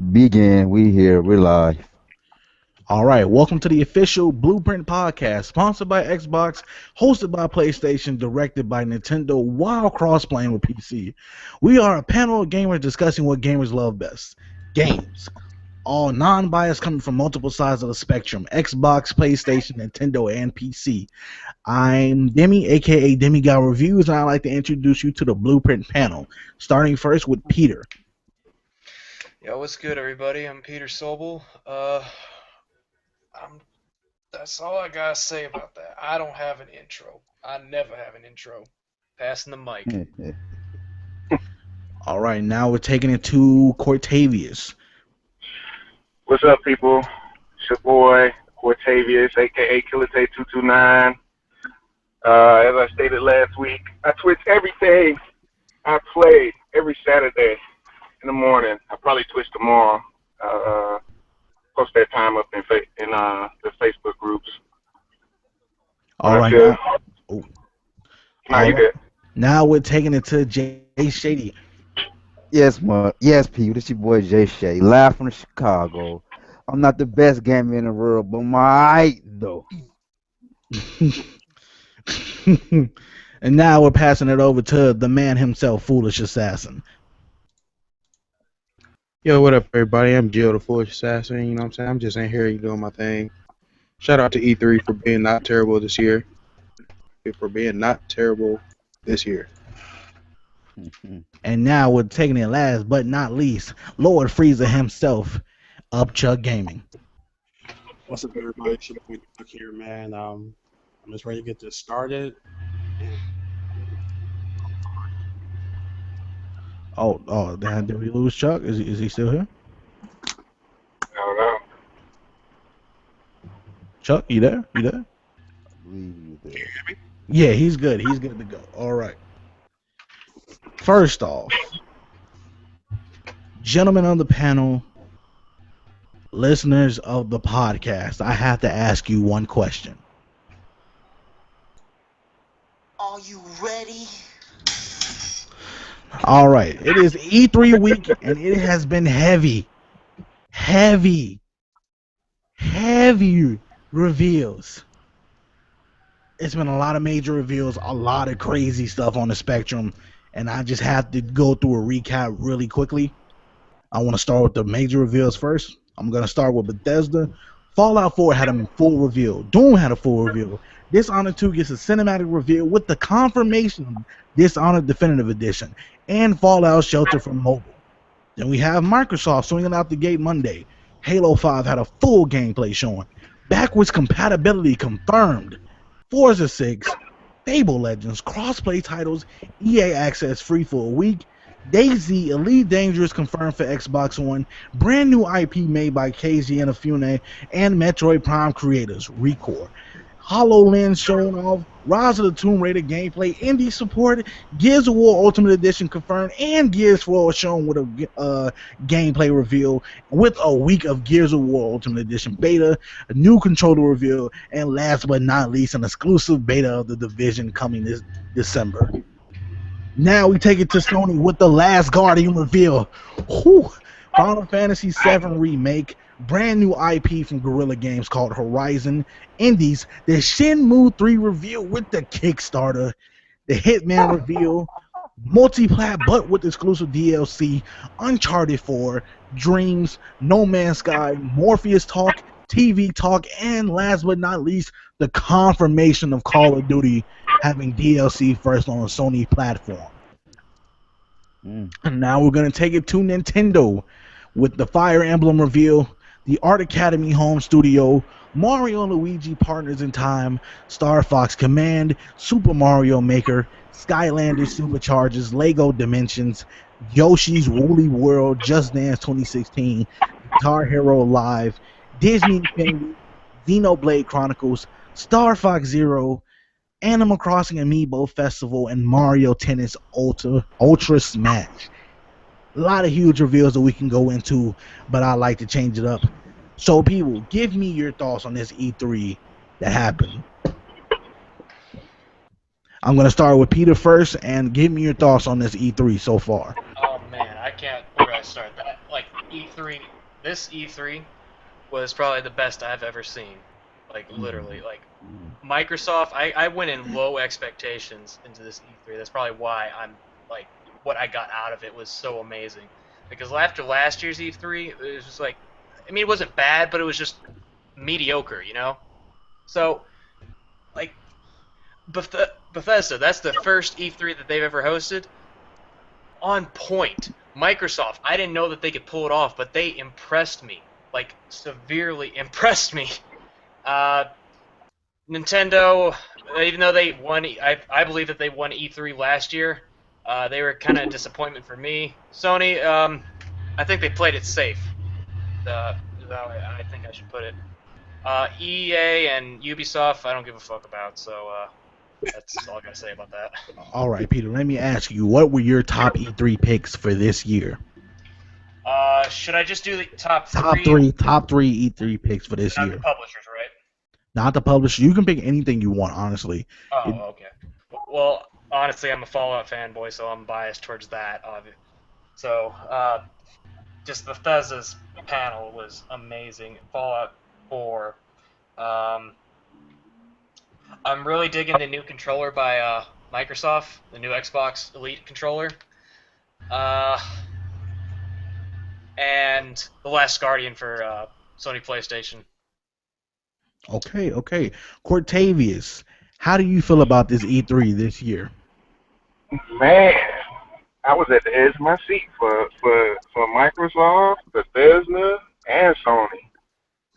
Begin. We here. We're live. All right, welcome to the official BluePrint podcast, sponsored by Xbox, hosted by PlayStation, directed by Nintendo, while cross-playing with PC. We are a panel of gamers discussing what gamers love best: games. All non-biased, coming from multiple sides of the spectrum: Xbox, PlayStation, Nintendo, and PC. I'm Demi, aka Demigod Reviews, and I'd like to introduce you to the BluePrint panel, starting first with Peter. Yo, what's good, everybody? I'm Peter Sobel. I'm. That's all I gotta say about that. I don't have an intro. I never have an intro. Passing the mic. All right, now we're taking it to Cortavius. What's up, people? It's your boy, Cortavius, a.k.a. Killate229. As I stated last week, I Twitch everything I play every Saturday in the morning. I probably Twitch tomorrow. Post that time up in the Facebook groups. All right, Good. now, oh, Now you all right. good. Now we're taking it to Jay Shady. Yes, P. This your boy Jay Shay, live from Chicago. I'm not the best gamer in the world, but my though. And now we're passing it over to the man himself, Foolish Assassin. Yo, what up, everybody? I'm Jill, the Foolish Assassin. You know what I'm saying? I'm just in here doing my thing. Shout out to E3 for being not terrible this year. For being not terrible this year. And now we're taking it last but not least, Lord Frieza himself, Upchuck Gaming. What's up, everybody? It's your boy Duck here, man. I'm just ready to get this started. Did we lose Chuck? Is he still here? I don't know. Chuck, you there? You there? Yeah, he's good. He's good to go. All right. First off, gentlemen on the panel, listeners of the podcast, I have to ask you one question. Are you ready? All right. It is E3 week, and it has been heavy reveals. It's been a lot of major reveals, a lot of crazy stuff on the spectrum, and I just have to go through a recap really quickly. I want to start with the major reveals first. I'm going to start with Bethesda. Fallout 4 had a full reveal. Doom had a full reveal. Dishonored 2 gets a cinematic reveal with the confirmation of Dishonored Definitive Edition and Fallout Shelter for mobile. Then we have Microsoft swinging out the gate Monday. Halo 5 had a full gameplay showing. Backwards compatibility confirmed. Forza 6, Fable Legends, crossplay titles, EA Access free for a week. DayZ Elite Dangerous confirmed for Xbox One. Brand new IP made by KZ Inafune and Metroid Prime creators, Recore. HoloLens showing off, Rise of the Tomb Raider gameplay, indie support, Gears of War Ultimate Edition confirmed, and Gears 4 shown with a gameplay reveal with a week of Gears of War Ultimate Edition beta, a new controller reveal, and last but not least, an exclusive beta of The Division coming this December. Now we take it to Sony with the Last Guardian reveal. Whew. Final Fantasy VII Remake, brand new IP from Guerrilla Games called Horizon, Indies, the Shenmue 3 reveal with the Kickstarter, the Hitman reveal, multi-plat but with exclusive DLC, Uncharted 4, Dreams, No Man's Sky, Morpheus Talk, TV Talk, and last but not least, the confirmation of Call of Duty having DLC first on a Sony platform. And now we're going to take it to Nintendo with the Fire Emblem reveal, the Art Academy home studio, Mario and Luigi Partners in Time, Star Fox Command, Super Mario Maker, Skylanders Supercharges, Lego Dimensions, Yoshi's Woolly World, Just Dance 2016, Guitar Hero Live, Disney Infinity, Xenoblade Chronicles, Star Fox Zero, Animal Crossing Amiibo Festival, and Mario Tennis Ultra Smash. A lot of huge reveals that we can go into, but I like to change it up. So, people, give me your thoughts on this E3 that happened. I'm going to start with Peter first, and give me your thoughts on this E3 so far. Oh man, I can't. Where do I start that? Like, E3, this E3 was probably the best I've ever seen. Like literally, like Microsoft. I went in low expectations into this E3. That's probably why I'm like what I got out of it was so amazing. Because after last year's E3, it was just like, I mean, it wasn't bad, but it was just mediocre, you know. So like Bethesda, that's the first E3 that they've ever hosted. On point. Microsoft, I didn't know that they could pull it off, but they impressed me, like severely impressed me. Uh, Nintendo, even though they won, I believe that they won E3 last year. They were kind of a disappointment for me. Sony, I think they played it safe. Is how I think I should put it. EA and Ubisoft, I don't give a fuck about. So that's all I gotta say about that. All right, Peter. Let me ask you, what were your top E3 picks for this year? Should I just do the top Top three? three, top three E3 picks for this Not the year. publishers, right? Not the publisher. You can pick anything you want, honestly. Oh, okay. Well, honestly, I'm a Fallout fanboy, so I'm biased towards that. So, just Bethesda's panel was amazing. Fallout 4. Um, I'm really digging the new controller by Microsoft, the new Xbox Elite controller. Uh, and The Last Guardian for Sony PlayStation. Okay. Cortavius, how do you feel about this E3 this year? Man, I was at the edge of my seat for Microsoft, Bethesda, and Sony.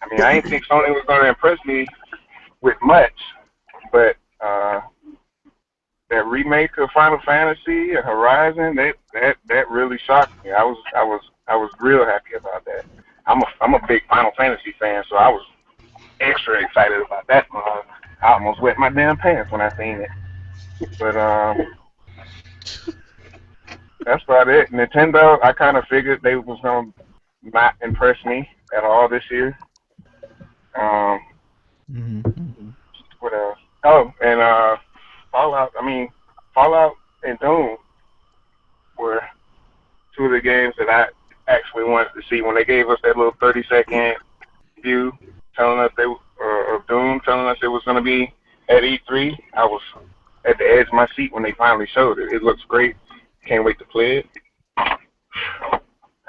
I mean, I didn't think Sony was going to impress me with much, but that remake of Final Fantasy and Horizon, that really shocked me. I was real happy about that. I'm a big Final Fantasy fan, so I was extra excited about that one. I almost wet my damn pants when I seen it. But that's about it. Nintendo, I kind of figured they was gonna not impress me at all this year. Um, what else? Oh, and Fallout. I mean, Fallout and Doom were two of the games that I actually wanted to see when they gave us that little 30-second view telling us of Doom, telling us it was going to be at E3. I was at the edge of my seat when they finally showed it. It looks great. Can't wait to play it. I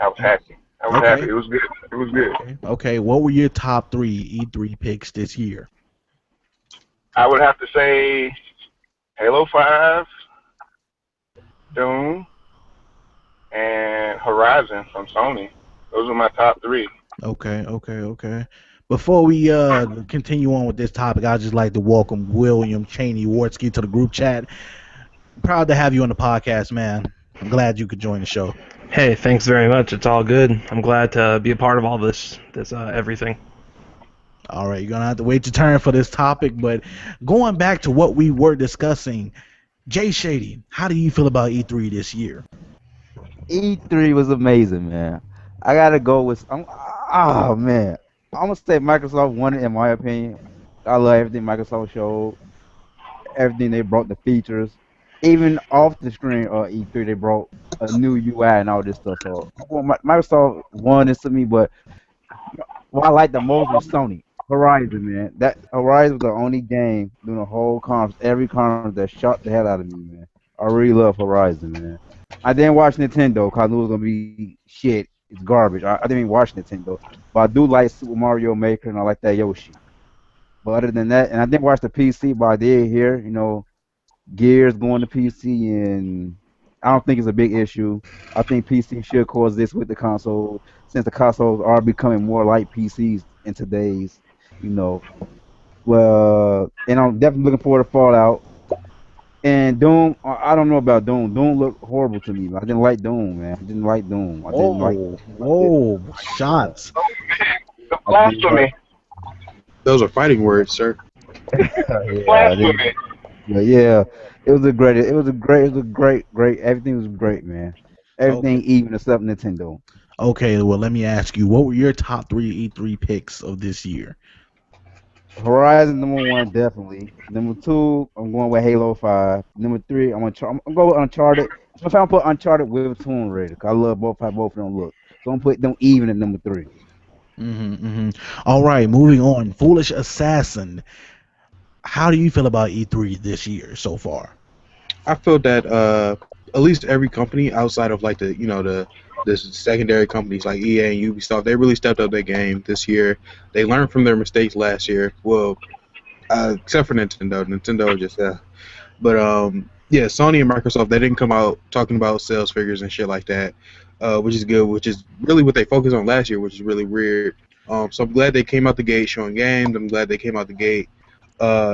was happy. Happy. It was good. It was good. Okay. What were your top three E3 picks this year? I would have to say Halo 5, Doom, and Horizon from Sony. Those are my top three. Okay. Before we continue on with this topic, I'd just like to welcome William Cheney Wartsky to the group chat. Proud to have you on the podcast, man. I'm glad you could join the show. Hey, thanks very much. It's all good. I'm glad to be a part of all this everything. All right, you're gonna have to wait your turn for this topic, but going back to what we were discussing, Jay Shady, how do you feel about E3 this year? E3 was amazing, man. I gotta go with. Oh man, I'm gonna say Microsoft won it in my opinion. I love everything Microsoft showed, everything they brought, the features, even off the screen or E3 they brought a new UI and all this stuff. So Microsoft won this to me, but what I liked the most was Sony. Horizon, man. That Horizon was the only game during the whole conference, every conference that shot the hell out of me, man. I really love Horizon, man. I didn't watch Nintendo because I knew it was gonna be shit. It's garbage. I didn't even watch Nintendo, but I do like Super Mario Maker and I like that Yoshi. But other than that, and I didn't watch the PC, but I did hear, Gears going to PC, and I don't think it's a big issue. I think PC should coexist with the console since the consoles are becoming more like PCs in today's, you know. Well, and I'm definitely looking forward to Fallout. And Doom, I don't know about Doom. Doom looked horrible to me. I didn't like Doom, man. I didn't like Doom. I didn't like. Whoa, shots. The blasphemy. Those are fighting words, sir. Blasphemy. Yeah. It was a great. It was a great. Everything was great, man. Everything even except Nintendo. Okay, well, let me ask you, what were your top three E3 picks of this year? Horizon #1 definitely. #2, I'm going with Halo 5. #3, I'm going with Uncharted. If I put Uncharted with Tomb Raider, 'cause I love both how both of them look. So I'm putting them even at number three. All right, moving on. Foolish Assassin. How do you feel about E3 this year so far? I feel that at least every company outside of like the secondary companies like EA and Ubisoft, they really stepped up their game this year. They learned from their mistakes last year. Well, except for Nintendo. Nintendo just But yeah, Sony and Microsoft, they didn't come out talking about sales figures and shit like that, which is good. Which is really what they focused on last year, which is really weird. So I'm glad they came out the gate showing games. I'm glad they came out the gate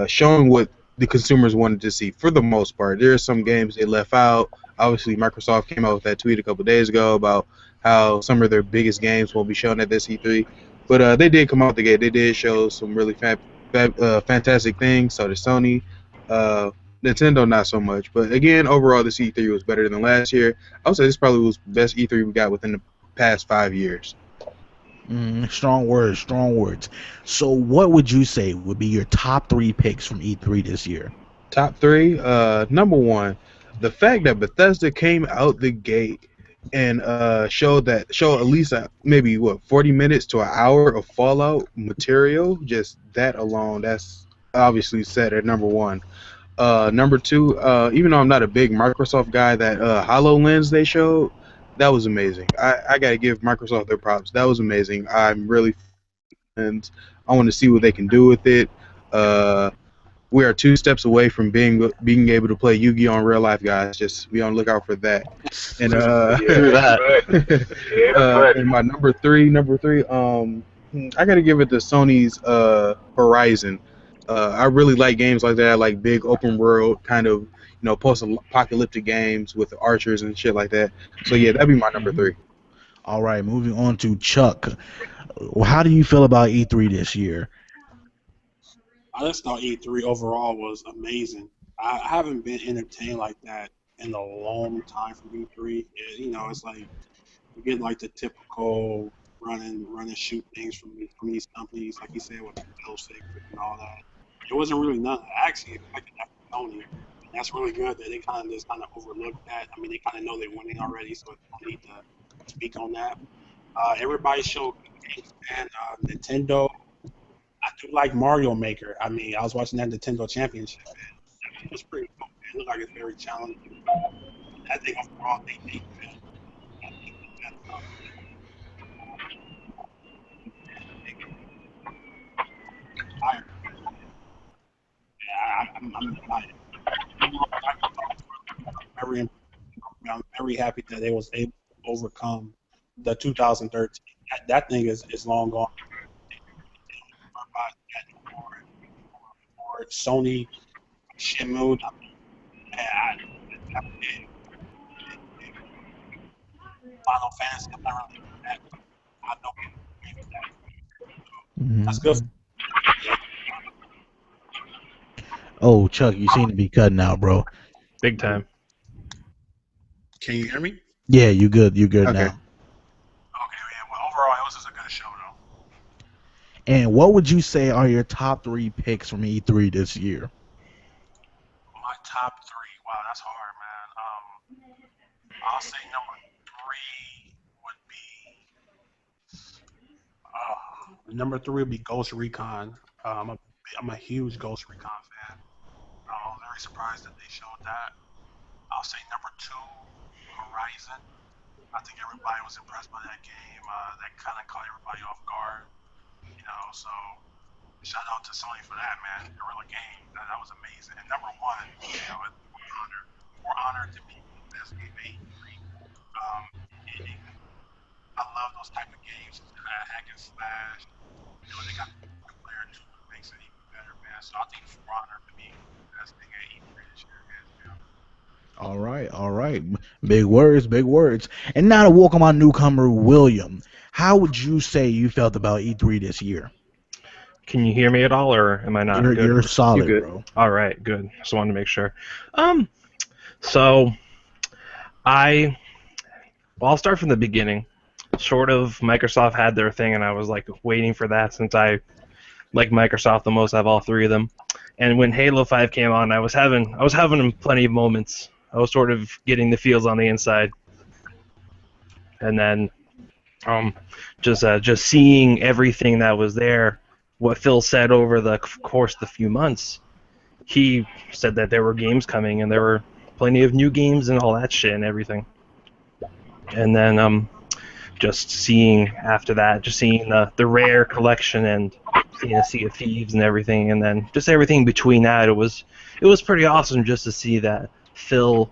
showing what the consumers wanted to see. For the most part, there are some games they left out. Obviously, Microsoft came out with that tweet a couple days ago about how some of their biggest games will be shown at this E3. But they did come out the gate. They did show some really fantastic things. So did Sony. Uh, Nintendo not so much, but again, overall, this E3 was better than last year. I would say this probably was the best E3 we got within the past 5 years. Strong words, strong words. So, what would you say would be your top three picks from E3 this year? Top three, number one, the fact that Bethesda came out the gate and show at least maybe 40 minutes to an hour of Fallout material. Just that alone, that's obviously set at number one. Number two, even though I'm not a big Microsoft guy, that HoloLens they showed, that was amazing. I gotta give Microsoft their props. That was amazing. I'm really and I want to see what they can do with it. Uh, we are 2 steps away from being able to play Yu-Gi-Oh in real life, guys. Just be on the lookout for that. And True that. and my number three, I gotta give it to Sony's Horizon. I really like games like that. I like big open world kind of post-apocalyptic games with archers and shit like that. So yeah, that'd be my number three. All right, moving on to Chuck. How do you feel about E3 this year? I just thought E3 overall was amazing. I haven't been entertained like that in a long time from E3. It's like you get like the typical run and shoot things from these companies, like you said, with the Devil's Secret and all that. It wasn't really none. I actually expected that from Sony. And that's really good that they kind of overlooked that. I mean, they kind of know they're winning already, so they don't need to speak on that. Everybody showed good games, man. Nintendo. I do like Mario Maker. I mean, I was watching that Nintendo Championship, and it was pretty cool. It looked like it's very challenging. I think overall they failed. I think that, I, I'm excited. Very, I'm very happy that they was able to overcome the 2013. That thing is long gone. Or Sony, Shenmue. Final Fantasy. I'm not really into that. I know people agree with that. That's good. Oh, Chuck, you seem to be cutting out, bro. Big time. Can you hear me? Yeah, you good. You good Okay. now. Okay, yeah. Well, overall, it was just a good show, though. And what would you say are your top three picks from E3 this year? My top three. Wow, that's hard, man. I'll say number three would be. Number three would be Ghost Recon. I'm a huge Ghost Recon fan. I was very surprised that they showed that. I'll say number two, Horizon. I think everybody was impressed by that game. That kind of caught everybody off guard, So shout out to Sony for that, man. Guerrilla Game. That was amazing. And number one, For Honor. For Honor to me, the best game of E3. I love those type of games. Hack and slash. They got the player too, it makes it even better, man. So I think For Honor to me, the best thing at E3 this year, hands down. All right, all right. Big words, big words. And now to welcome our newcomer, William. How would you say you felt about E3 this year? Can you hear me at all, or am I not good? You're solid, good. bro. All right, good. Just wanted to make sure. So I'll start from the beginning. Sort of, Microsoft had their thing, and I was like waiting for that since I like Microsoft the most. I have all three of them. And when Halo 5 came on, I was having plenty of moments. I was sort of getting the feels on the inside. And then Um, just seeing everything that was there, what Phil said over the course of the few months, he said that there were games coming and there were plenty of new games and all that shit and everything. And then just seeing after that, just seeing the rare collection and seeing a Sea of Thieves and everything, and then just everything between that, it was pretty awesome just to see that Phil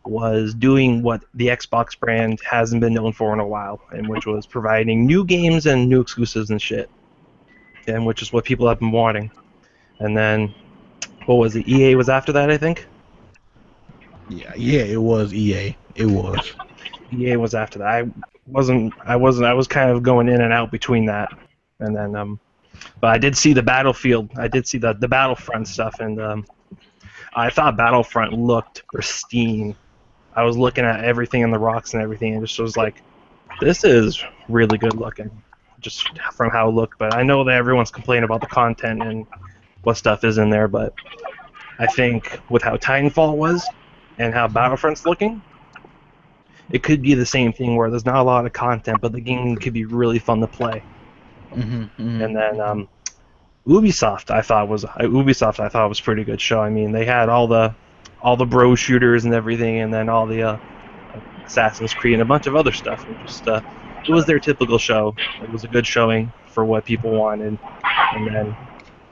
was doing what the Xbox brand hasn't been known for in a while, and which was providing new games and new exclusives and shit, and which is what people have been wanting. And then what was it? EA was after that, I think. Yeah, it was EA. It was. EA was after that. I was kind of going in and out between that, and then but I did see the Battlefield. I did see the Battlefront stuff, and I thought Battlefront looked pristine. I was looking at everything in the rocks and everything, and just was like, this is really good looking, just from how it looked. But I know that everyone's complaining about the content and what stuff is in there, but I think with how Titanfall was and how Battlefront's looking, it could be the same thing where there's not a lot of content, but the game could be really fun to play. And then Ubisoft, I thought was a pretty good show. I mean, they had all the bro shooters and everything, and then all the Assassin's Creed and a bunch of other stuff. And just it was their typical show. It was a good showing for what people wanted. And then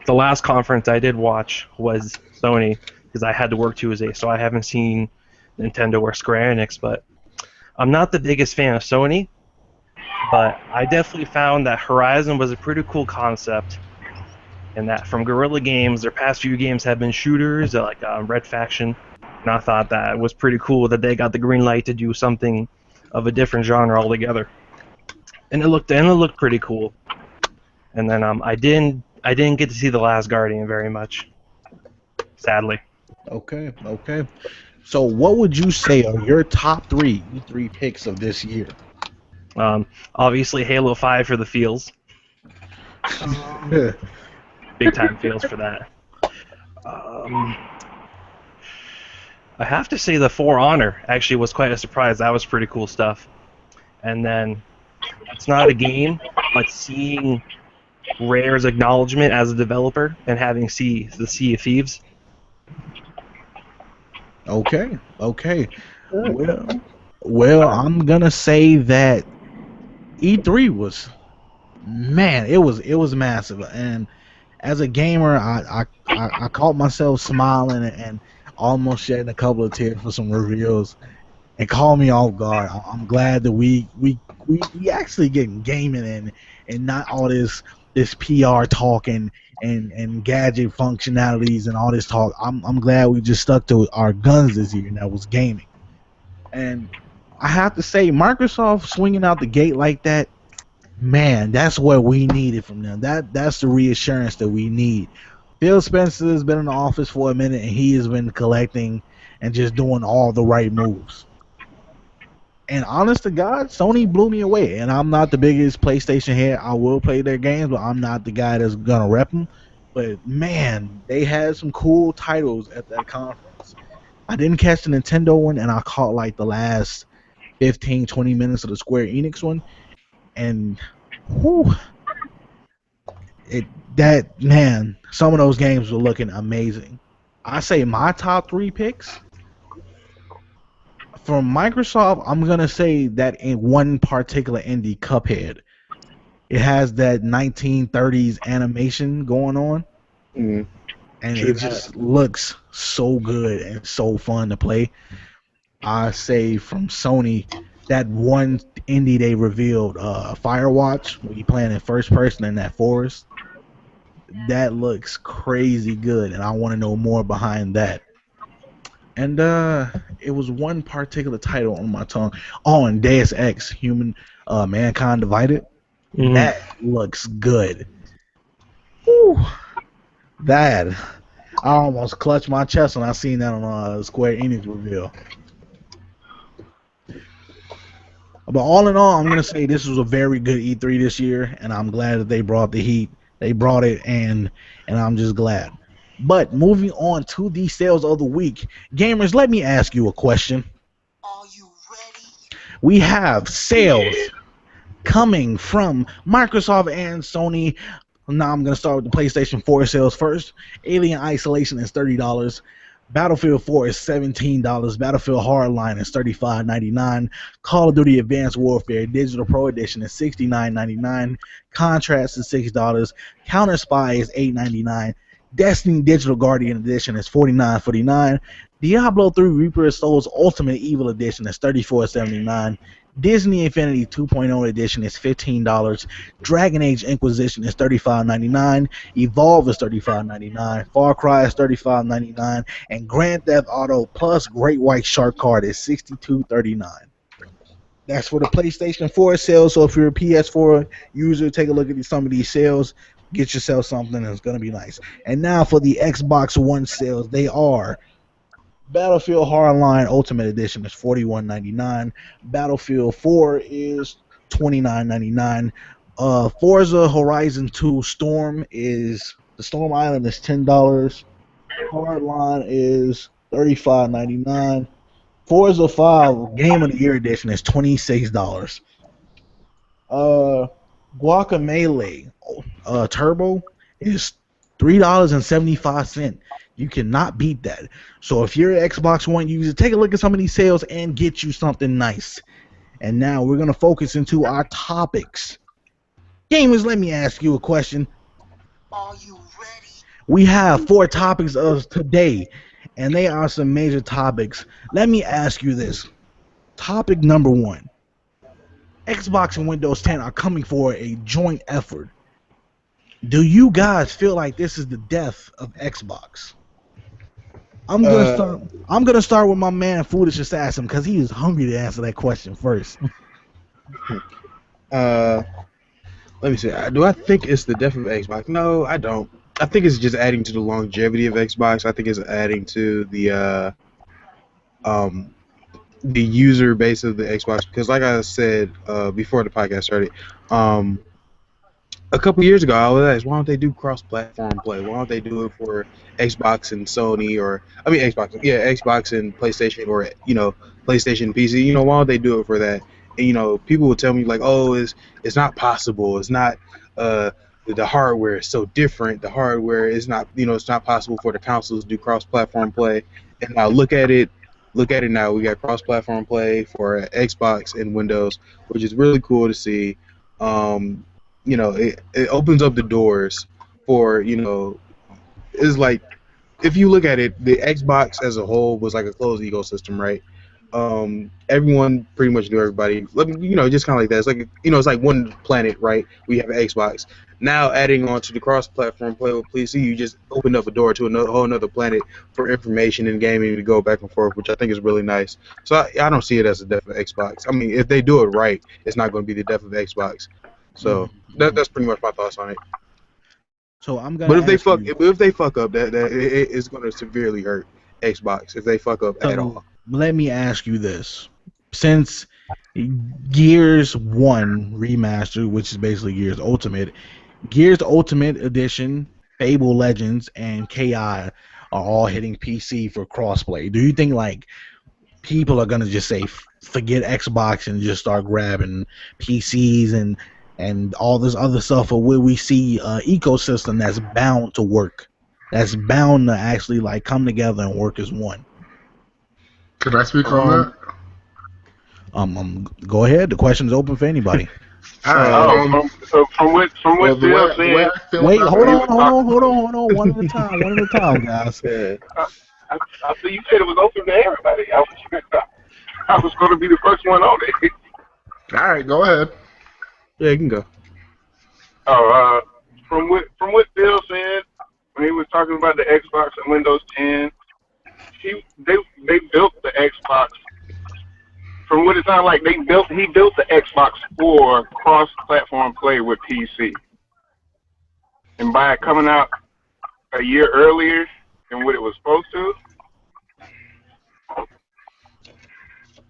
the last conference I did watch was Sony, because I had to work Tuesday, so I haven't seen Nintendo or Square Enix. But I'm not the biggest fan of Sony, but I definitely found that Horizon was a pretty cool concept, and that from Guerrilla Games, their past few games have been shooters, like Red Faction, and I thought that was pretty cool that they got the green light to do something of a different genre altogether, and it looked pretty cool. And then I didn't get to see The Last Guardian very much, sadly. Okay. So, what would you say are your top three picks of this year? Obviously, Halo 5 for the feels. Big time feels for that. I have to say the For Honor actually was quite a surprise. That was pretty cool stuff. And then it's not a game, but seeing Rare's acknowledgement as a developer and having the Sea of Thieves. Okay. Well, I'm gonna say that E3 was, man, it was massive, and as a gamer, I caught myself smiling and almost shedding a couple of tears for some reveals. It caught me off guard. I'm glad that we actually getting gaming and not all this PR talk and gadget functionalities and all this talk. I'm glad we just stuck to our guns this year, and that was gaming. And I have to say, Microsoft swinging out the gate like that, man, that's what we needed from them. That's the reassurance that we need. Phil Spencer has been in the office for a minute, and he has been collecting and just doing all the right moves. And honest to God, Sony blew me away. And I'm not the biggest PlayStation head. I will play their games, but I'm not the guy that's gonna rep them. But man, they had some cool titles at that conference. I didn't catch the Nintendo one, and I caught like the last 15, 20 minutes of the Square Enix one. And whew, some of those games were looking amazing. I say my top three picks from Microsoft, I'm gonna say that in one particular indie, Cuphead. It has that 1930s animation going on, and it just looks so good and so fun to play. I say from Sony, that one indie they revealed, Firewatch, where you playing in first person in that forest, that looks crazy good, and I want to know more behind that. And it was one particular title on my tongue. Oh, and Deus Ex, Mankind Divided. Mm-hmm. That looks good. Whew. That, I almost clutched my chest when I seen that on Square Enix reveal. But all in all, I'm gonna say this was a very good E3 this year, and I'm glad that they brought the heat. They brought it, and I'm just glad. But moving on to the sales of the week, gamers, let me ask you a question. Are you ready? We have sales coming from Microsoft and Sony. Now I'm going to start with the PlayStation 4 sales first. Alien Isolation is $30. Battlefield 4 is $17. Battlefield Hardline is $35.99. Call of Duty Advanced Warfare Digital Pro Edition is $69.99. Contrast is $6. Counter Spy is $8.99. Destiny Digital Guardian Edition is $49.49. Diablo 3 Reaper of Souls Ultimate Evil Edition is $34.79. Disney Infinity 2.0 Edition is $15. Dragon Age Inquisition is $35.99. Evolve is $35.99. Far Cry is $35.99. And Grand Theft Auto Plus Great White Shark Card is $62.39. That's for the PlayStation 4 sales. So if you're a PS4 user, take a look at some of these sales. Get yourself something, and it's going to be nice. And now for the Xbox One sales, they are Battlefield Hardline Ultimate Edition is $41.99. Battlefield 4 is $29.99. Forza Horizon 2 Storm is the Storm Island is $10. Hardline is $35.99. Forza 5 Game of the Year Edition is $26. Guacamelee Turbo is $3.75. You cannot beat that. So if you're an Xbox One user, take a look at some of these sales and get you something nice. And now we're going to focus into our topics. Gamers, let me ask you a question. Are you ready? We have 4 topics of today, and they are some major topics. Let me ask you this. Topic number 1. Xbox and Windows 10 are coming for a joint effort. Do you guys feel like this is the death of Xbox? I'm gonna start with my man Foolish Assassin because he is hungry to answer that question first. Let me see. Do I think it's the death of Xbox? No, I don't. I think it's just adding to the longevity of Xbox. I think it's adding to the user base of the Xbox because, like I said before the podcast started, a couple years ago, I was asked, why don't they do cross-platform play? Why don't they do it for Xbox and Sony, Xbox and PlayStation, or PlayStation and PC? Why don't they do it for that? And people would tell me like, oh, it's not possible. It's not the hardware is so different. The hardware is not, it's not possible for the consoles to do cross-platform play. And now look at it now. We got cross-platform play for Xbox and Windows, which is really cool to see. It opens up the doors for, it's like, if you look at it, the Xbox as a whole was like a closed ecosystem, right? Everyone pretty much knew everybody, just kind of like that. It's like, it's like one planet, right? We have an Xbox. Now adding on to the cross-platform play with PC, you just opened up a door to a whole another planet for information and gaming to go back and forth, which I think is really nice. So I don't see it as the death of Xbox. I mean, if they do it right, it's not going to be the death of Xbox. So that's pretty much my thoughts on it. So I'm gonna. But if they fuck up, it's going to severely hurt Xbox if they fuck up at all. Let me ask you this: since Gears 1 Remastered, which is basically Gears Ultimate Edition, Fable Legends, and KI are all hitting PC for crossplay, do you think like people are gonna just say forget Xbox and just start grabbing PCs and all this other stuff, or will we see an ecosystem that's bound to work, that's bound to actually like come together and work as one? Could I speak on that? Go ahead. The question is open for anybody. All right. From what Bill said. Wait, hold on. One at a time, guys. I see you said it was open to everybody. I was going to be the first one on it. All right, go ahead. Yeah, you can go. From what Bill said when he was talking about the Xbox and Windows 10, they built the Xbox. From what it sounds like, he built the Xbox for cross-platform play with PC. And by it coming out a year earlier than what it was supposed to,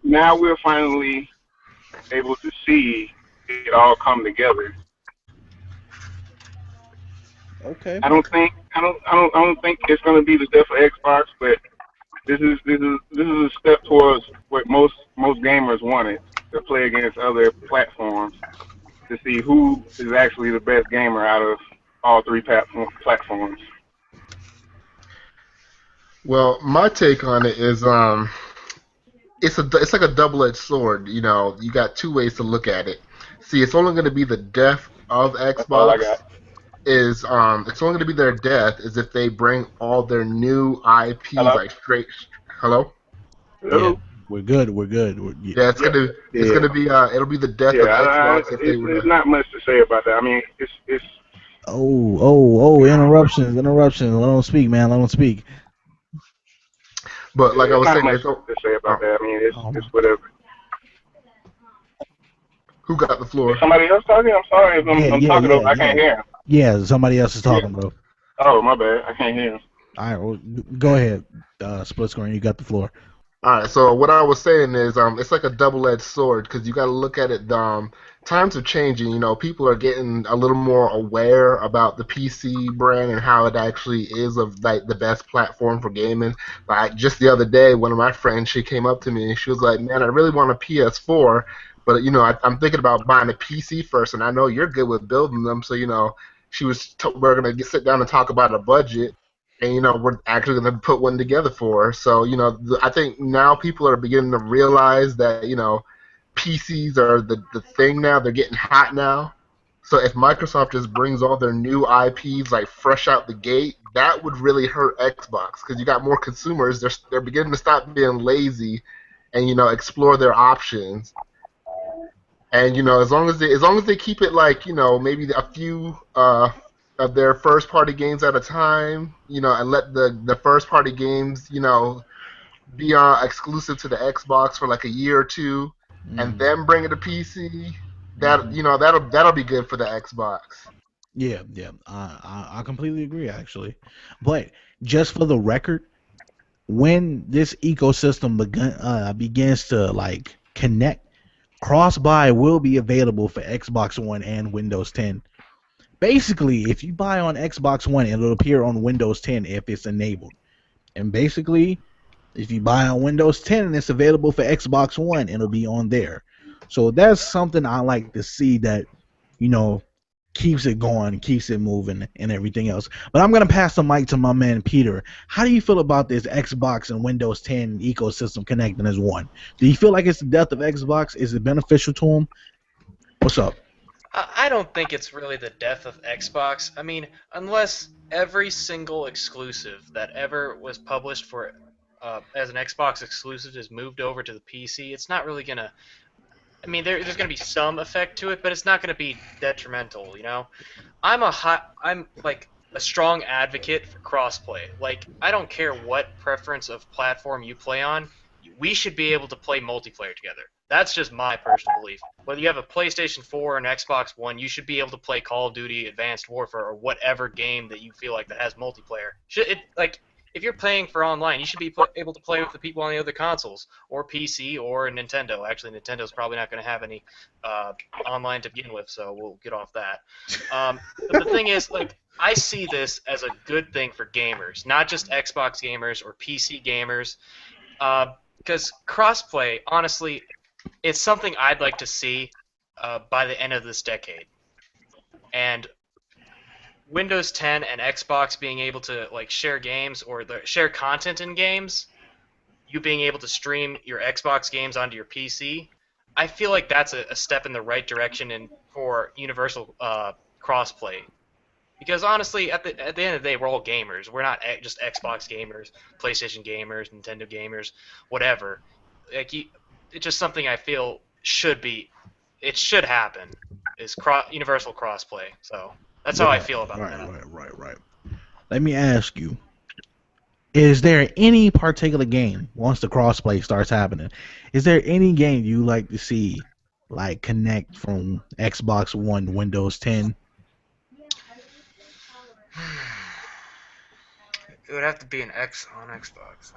now we're finally able to see it all come together. Okay. I don't think it's going to be the death of Xbox, but this is a step towards what most gamers wanted, to play against other platforms. to see who is actually the best gamer out of all three platforms. Well, my take on it is it's like a double-edged sword. You know, you got two ways to look at it. See, it's only going to be the death of That's all I Xbox got. is it's only going to be their death is if they bring all their new IPs Hello? like straight. Hello. Yeah, Hello? we're good. We're good. Yeah, it's Yeah. gonna be it'll be the death Yeah, of Xbox if they were it's to. not much to say about that. I mean, it's Oh! Interruptions! Interruptions! Let them speak, man. Let them speak. But like I was not saying, much it's oh, to say about that. I mean, it's Um, whatever. who got the Is floor? somebody else talking? I'm sorry if yeah, I'm yeah, talking yeah, over. I yeah, can't hear him. yeah. Somebody else is Yeah. talking, bro. Oh, my bad. I can't hear him. All right, well, go ahead. Split screen. You got the floor. All right, so what I was saying is, it's like a double-edged sword because you got to look at it. Times are changing. You know, people are getting a little more aware about the PC brand and how it actually is of like the best platform for gaming. Like just the other day, one of my friends, she came up to me and she was like, "Man, I really want a PS4, but you know, I'm thinking about buying a PC first, and I know you're good with building them, so you know." We're gonna sit down and talk about a budget, and you know we're actually going to put one together for her. So you know, I think now people are beginning to realize that you know PCs are the thing now. They're getting hot now. So if Microsoft just brings all their new IPs like fresh out the gate, that would really hurt Xbox because you got more consumers. They're beginning to stop being lazy, and you know explore their options. And you know, as long as they keep it like you know maybe a few of their first party games at a time, you know, and let the first party games you know be exclusive to the Xbox for like a year or two, and Mm, then bring it to PC. That hmm you know that'll be good for the Xbox. Yeah, yeah. I completely agree, actually. But just for the record, when this ecosystem begins to like connect, cross buy will be available for Xbox One and Windows 10. Basically, if you buy on Xbox One, it'll appear on Windows 10 if it's enabled. And basically, if you buy on Windows 10 and it's available for Xbox One, it'll be on there. So that's something I like to see that, you know, keeps it going, keeps it moving, and everything else. But I'm gonna pass the mic to my man Peter. How do you feel about this Xbox and Windows 10 ecosystem connecting as one? Do you feel like it's the death of Xbox? Is it beneficial to them? What's up? I don't think it's really the death of Xbox. I mean, unless every single exclusive that ever was published for as an Xbox exclusive is moved over to the PC, it's not really gonna. I mean, there's gonna be some effect to it, but it's not gonna be detrimental. You know, I'm like a strong advocate for crossplay. Like, I don't care what preference of platform you play on, we should be able to play multiplayer together. That's just my personal belief. Whether you have a PlayStation 4 or an Xbox One, you should be able to play Call of Duty, Advanced Warfare, or whatever game that you feel like that has multiplayer. Should it like if you're paying for online, you should be able to play with the people on the other consoles or PC or Nintendo. Actually, Nintendo's probably not going to have any online to begin with, so we'll get off that. But the thing is, like, I see this as a good thing for gamers, not just Xbox gamers or PC gamers, because crossplay, honestly, it's something I'd like to see by the end of this decade. And Windows 10 and Xbox being able to like share games or share content in games, you being able to stream your Xbox games onto your PC, I feel like that's a step in the right direction and for universal crossplay. Because honestly, at the end of the day, we're all gamers. We're not just Xbox gamers, PlayStation gamers, Nintendo gamers, whatever. Like, it's just something I feel it should happen, is universal crossplay. So that's how I Right, feel about right, that. right, right, right. Let me ask you: is there any particular game once the crossplay starts happening? Is there any game you like to see like connect from Xbox One, Windows 10? It would have to be an X on Xbox.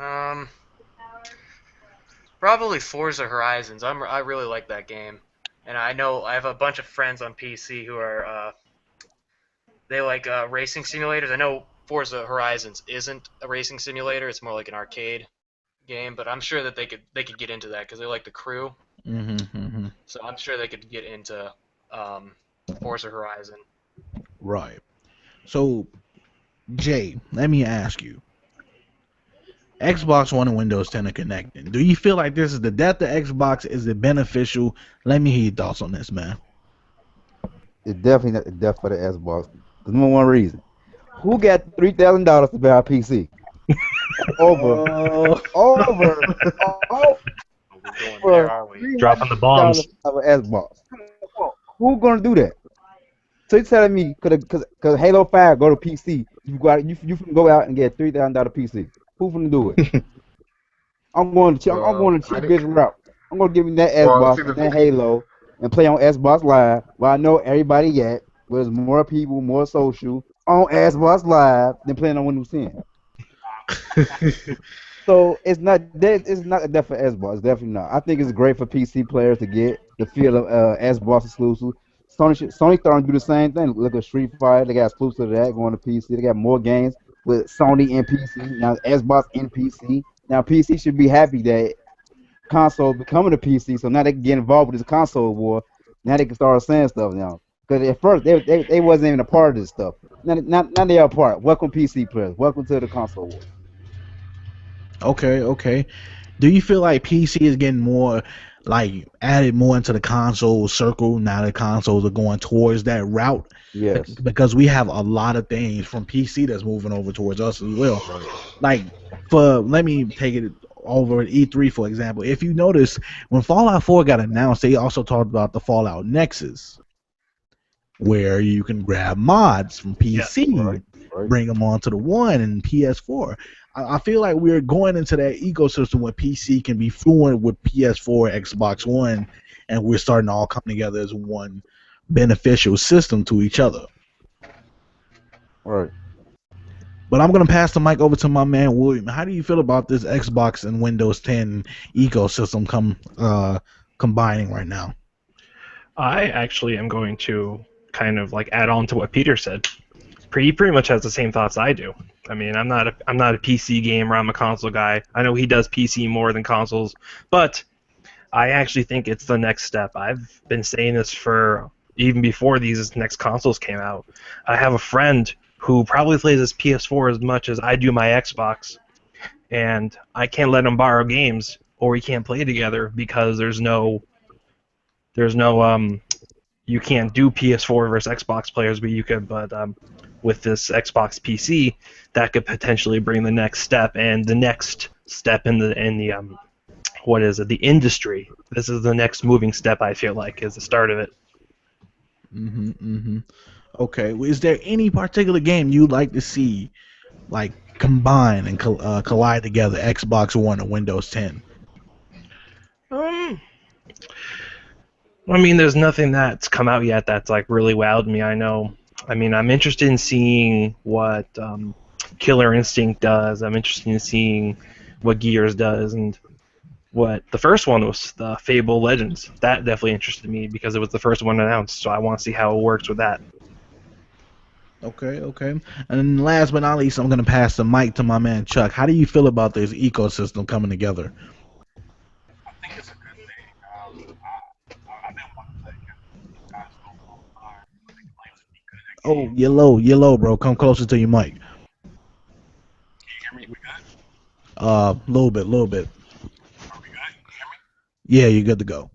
Probably Forza Horizons. I really like that game, and I know I have a bunch of friends on PC who are they like racing simulators. I know Forza Horizons isn't a racing simulator; it's more like an arcade game. But I'm sure that they could get into that because they like the crew. Mm-hmm, mm-hmm. So I'm sure they could get into Forza Horizon. Right. So, Jay, let me ask you. Xbox One and Windows 10 are connecting. Do you feel like this is the death of Xbox? Is it beneficial? Let me hear your thoughts on this, man. It's definitely not the death for the Xbox. The number one reason. Who got $3,000 to buy a PC? Over, Oh, over, over Are we going there? Are we? Dropping the $300 bombs. of an Xbox. Who gonna do that? So you telling me, cause Halo 5 go to PC, you finna go out and get a $3,000 PC? Who finna do it? I'm going Well, the cheap bitch route. I'm gonna give me that well, Xbox see and the that Halo and play on Xbox Live where I know everybody at, where there's more people, more social on Xbox Live than playing on Windows 10. So it's not a death for Xbox. It's definitely not. I think it's great for PC players to get the feel of Xbox exclusive. Sony starting to do the same thing. Look at Street Fighter, they got exclusive to that going to PC. They got more games with Sony and PC. Now Xbox and PC. Now PC should be happy that console becoming a PC, so now they can get involved with this console war. Now they can start saying stuff now. Because at first they wasn't even a part of this stuff. Now they are a part. Welcome PC players. Welcome to the console war. okay, okay. Do you feel like PC is getting more like added more into the console circle now that consoles are going towards that route? Yes. Because we have a lot of things from PC that's moving over towards us as well. Right. Like for let me take it over at E3 for example. If you notice when Fallout 4 got announced, they also talked about the Fallout Nexus, where you can grab mods from Yes. PC, Right. Right. bring them onto the One and PS4. I feel like we're going into that ecosystem where PC can be fluent with PS4, Xbox One, and we're starting to all come together as one beneficial system to each other. Right. But I'm gonna pass the mic over to my man William. How do you feel about this Xbox and Windows 10 ecosystem combining right now? I actually am going to kind of like add on to what Peter said. He pretty much has the same thoughts I do. I mean, I'm not a PC gamer. I'm a console guy. I know he does PC more than consoles, but I actually think it's the next step. I've been saying this for even before these next consoles came out. I have a friend who probably plays his PS4 as much as I do my Xbox, and I can't let him borrow games or we can't play together because there's no you can't do PS4 versus Xbox players, but you could. But with this Xbox PC, that could potentially bring the next step, and the next step in the what is it? The industry. This is the next moving step. I feel like is the start of it. Mm-hmm. Mm-hmm. Okay. Well, is there any particular game you'd like to see like combine and collide together Xbox One and Windows 10? Um, I mean, there's nothing that's come out yet that's like really wowed me. I know. I mean, I'm interested in seeing what Killer Instinct does. I'm interested in seeing what Gears does, and what the first one was, the Fable Legends. That definitely interested me because it was the first one announced. So I want to see how it works with that. Okay, okay. And then last but not least, I'm gonna pass the mic to my man Chuck. How do you feel about this ecosystem coming together? I think it's a good thing. I've been wanting to play against these guys for a long time. They claim to be good at Oh, games. you're low, bro. Come closer to your mic. Can you hear me? We good? Little bit. Are we good? Can you hear me? Yeah, you're good to go. All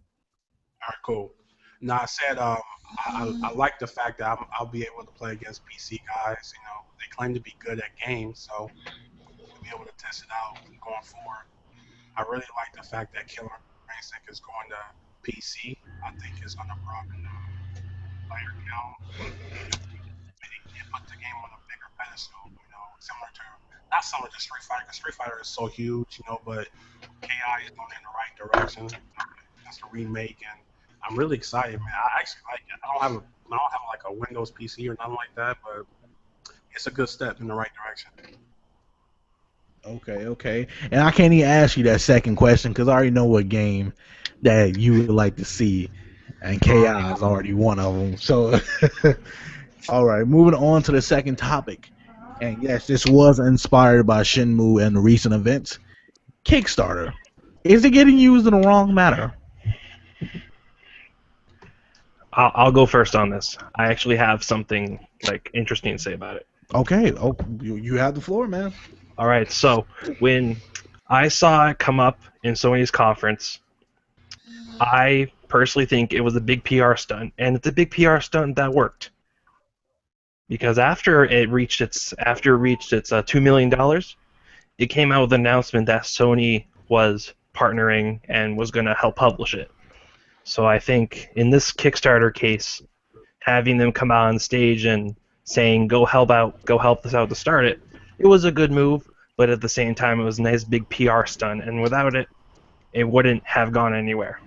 right, cool. Now I said I like the fact that I'll be able to play against PC guys. You know, they claim to be good at games, so we'll be able to test it out going forward. I really like the fact that Killer Instinct is going to PC. I think it's going to broaden the player count. It put the game on a bigger pedestal. You know, similar to not similar to Street Fighter, because Street Fighter is so huge. You know, but KI is going in the right direction. You know, that's a remake, and I'm really excited, man. I actually like it. I don't have like a Windows PC or nothing like that, but it's a good step in the right direction. Okay, okay. And I can't even ask you that second question because I already know what game that you would like to see, and KI is already one of them. So, all right, moving on to the second topic. And yes, this was inspired by Shenmue and the recent events. Kickstarter. Is it getting used in the wrong manner? I'll go first on this. I actually have something like interesting to say about it. Okay. Oh, you have the floor, man. All right, so when I saw it come up in Sony's conference, I personally think it was a big PR stunt, and it's a big PR stunt that worked because after it reached its $2 million, it came out with an announcement that Sony was partnering and was going to help publish it. So I think in this Kickstarter case, having them come out on stage and saying go help us out to start it, it was a good move. But at the same time, it was a nice big PR stunt, and without it, it wouldn't have gone anywhere.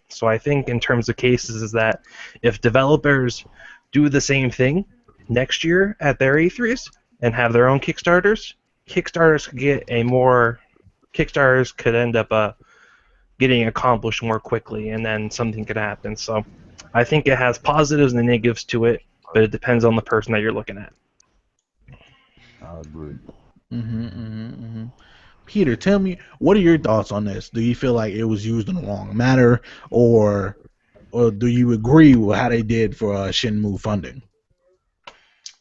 So I think in terms of cases is that if developers do the same thing next year at their E3s and have their own Kickstarters, Kickstarters could end up getting accomplished more quickly, and then something could happen. So I think it has positives and negatives to it, but it depends on the person that you're looking at. I agree. Peter, tell me, what are your thoughts on this? Do you feel like it was used in the wrong manner, or do you agree with how they did for Shenmue funding?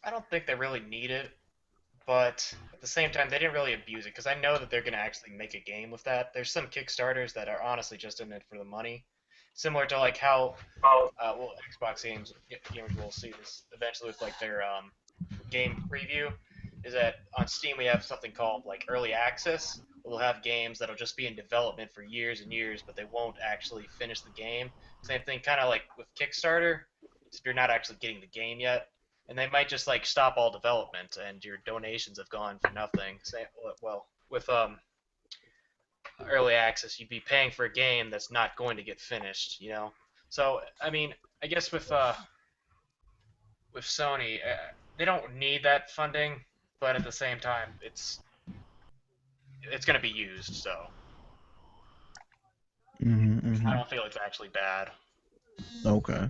I don't think they really need it, but at the same time, they didn't really abuse it because I know that they're going to actually make a game with that. There's some Kickstarters that are honestly just in it for the money, similar to like how Xbox gamers will see this eventually with like their game preview. Is that on Steam we have something called like early access. We'll have games that'll just be in development for years and years, but they won't actually finish the game. Same thing, kind of like with Kickstarter. So you're not actually getting the game yet, and they might just like stop all development, and your donations have gone for nothing. Say, well, with early access, you'd be paying for a game that's not going to get finished, you know. So I mean, I guess with Sony, they don't need that funding, but at the same time, it's going to be used, so I don't feel it's actually bad. Okay.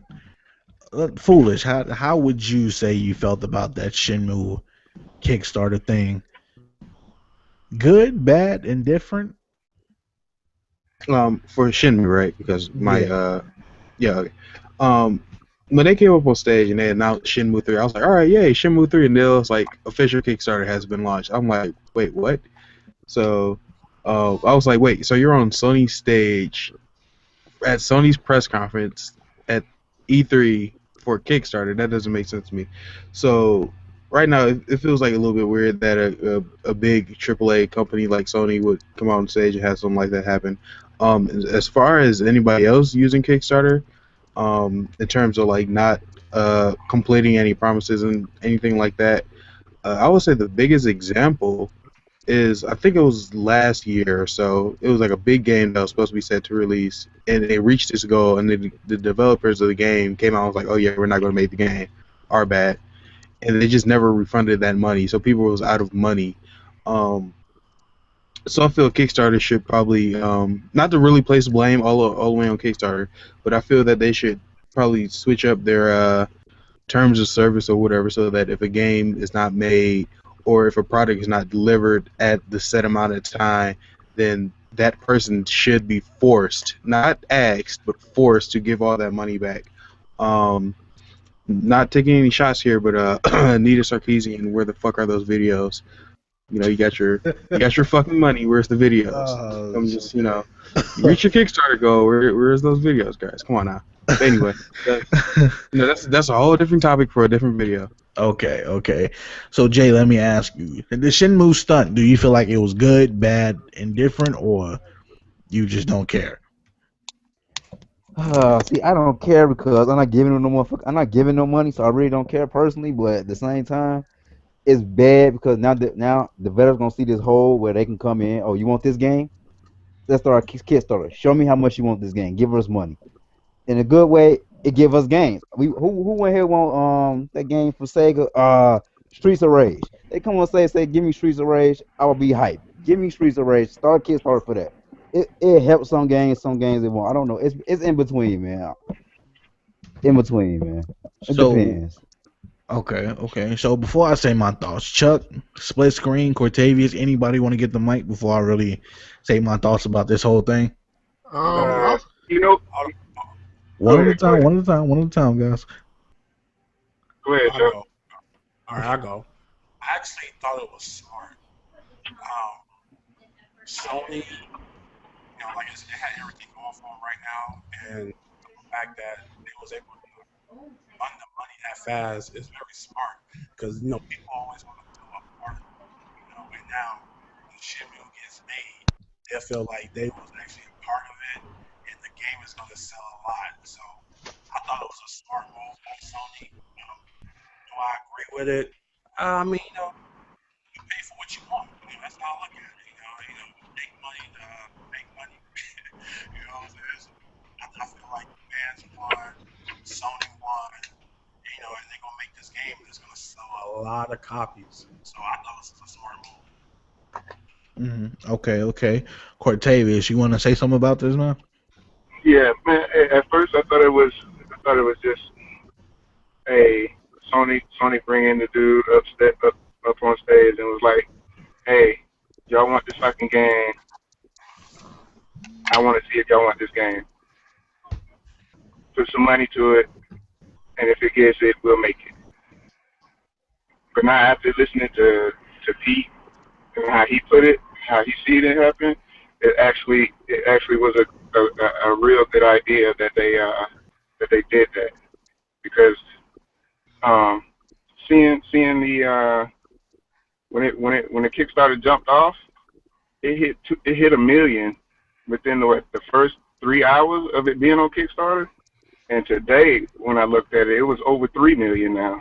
Foolish. How would you say you felt about that Shenmue Kickstarter thing? Good, bad, indifferent? For Shinmu, right? Because my Yeah. yeah, okay. Um, when they came up on stage and they announced Shenmue 3, I was like, all right, yay, Shenmue 3, and then it's like official Kickstarter has been launched. I'm like, wait, what? So, I was like, wait, so you're on Sony's stage at Sony's press conference at E3 for Kickstarter? That doesn't make sense to me. So right now, it feels like a little bit weird that a big AAA company like Sony would come out on stage and have something like that happen. As far as anybody else using Kickstarter, in terms of like not completing any promises and anything like that, I would say the biggest example is I think it was last year or so. It was like a big game that was supposed to be set to release, and it reached its goal. And the developers of the game came out and was like, "Oh yeah, we're not going to make the game. Our bad." And they just never refunded that money, so people was out of money. Um, so I feel Kickstarter should probably not to really place blame all the way on Kickstarter, but I feel that they should probably switch up their terms of service or whatever, so that if a game is not made or if a product is not delivered at the set amount of time, then that person should be forced, not asked, but forced to give all that money back. Um, Not taking any shots here, but Anita Sarkeesian, where the fuck are those videos? You know, you got your fucking money. Where's the videos? I'm just, you reach your Kickstarter goal. Where's those videos, guys? Come on now. But anyway, that's a whole different topic for a different video. Okay. So Jay, let me ask you: the Shenmue stunt, do you feel like it was good, bad, indifferent, or you just don't care? See, I don't care because I'm not giving them no I'm not giving no money, so I really don't care personally. But at the same time, it's bad because now the veterans gonna see this hole where they can come in. Oh, you want this game? Let's start a Kickstarter. Show me how much you want this game. Give us money. In a good way, it give us games. Who went here want that game for Sega? Streets of Rage. They come on say give me Streets of Rage. I will be hyped. Give me Streets of Rage. Start a Kickstarter for that. It helps some games it won't. I don't know. It's in between, man. In between, man. It So depends. okay. So before I say my thoughts, Chuck, split screen, Cortavius, anybody want to get the mic before I really say my thoughts about this whole thing? I'll, You know, One at a time, one at a time, one at a time, guys. Go ahead, I Joe. go. All right, I go. I actually thought it was smart. Sony, like I said, they had everything going for them right now, and the fact that they was able to fund the money that fast is very smart because people always want to feel a part of it. And now when Shenmue gets made, they feel like they was actually a part of it, and the game is going to sell a lot. So I thought it was a smart move by Sony. Do I agree with it? You pay for what you want. That's how I look at it. Make money to make money. What I'm saying? So I feel like the fans won, Sony won, and they're gonna make this game that's gonna sell a lot of copies. So I thought this was a smart move. Okay, okay. Cortavius, you want to say something about this, man? Yeah, man. At first, I thought it was just a Sony bringing the dude up on stage and was like, "Hey, y'all want this fucking game? I want to see if y'all want this game. Put some money to it, and if it gets it, we'll make it." But now after listening to Pete and how he put it, how he see it happen, it actually was a real good idea that they did that because um, seeing the when the Kickstarter jumped off, it hit 1 million within the first 3 hours of it being on Kickstarter, and today when I looked at it, it was over 3 million now.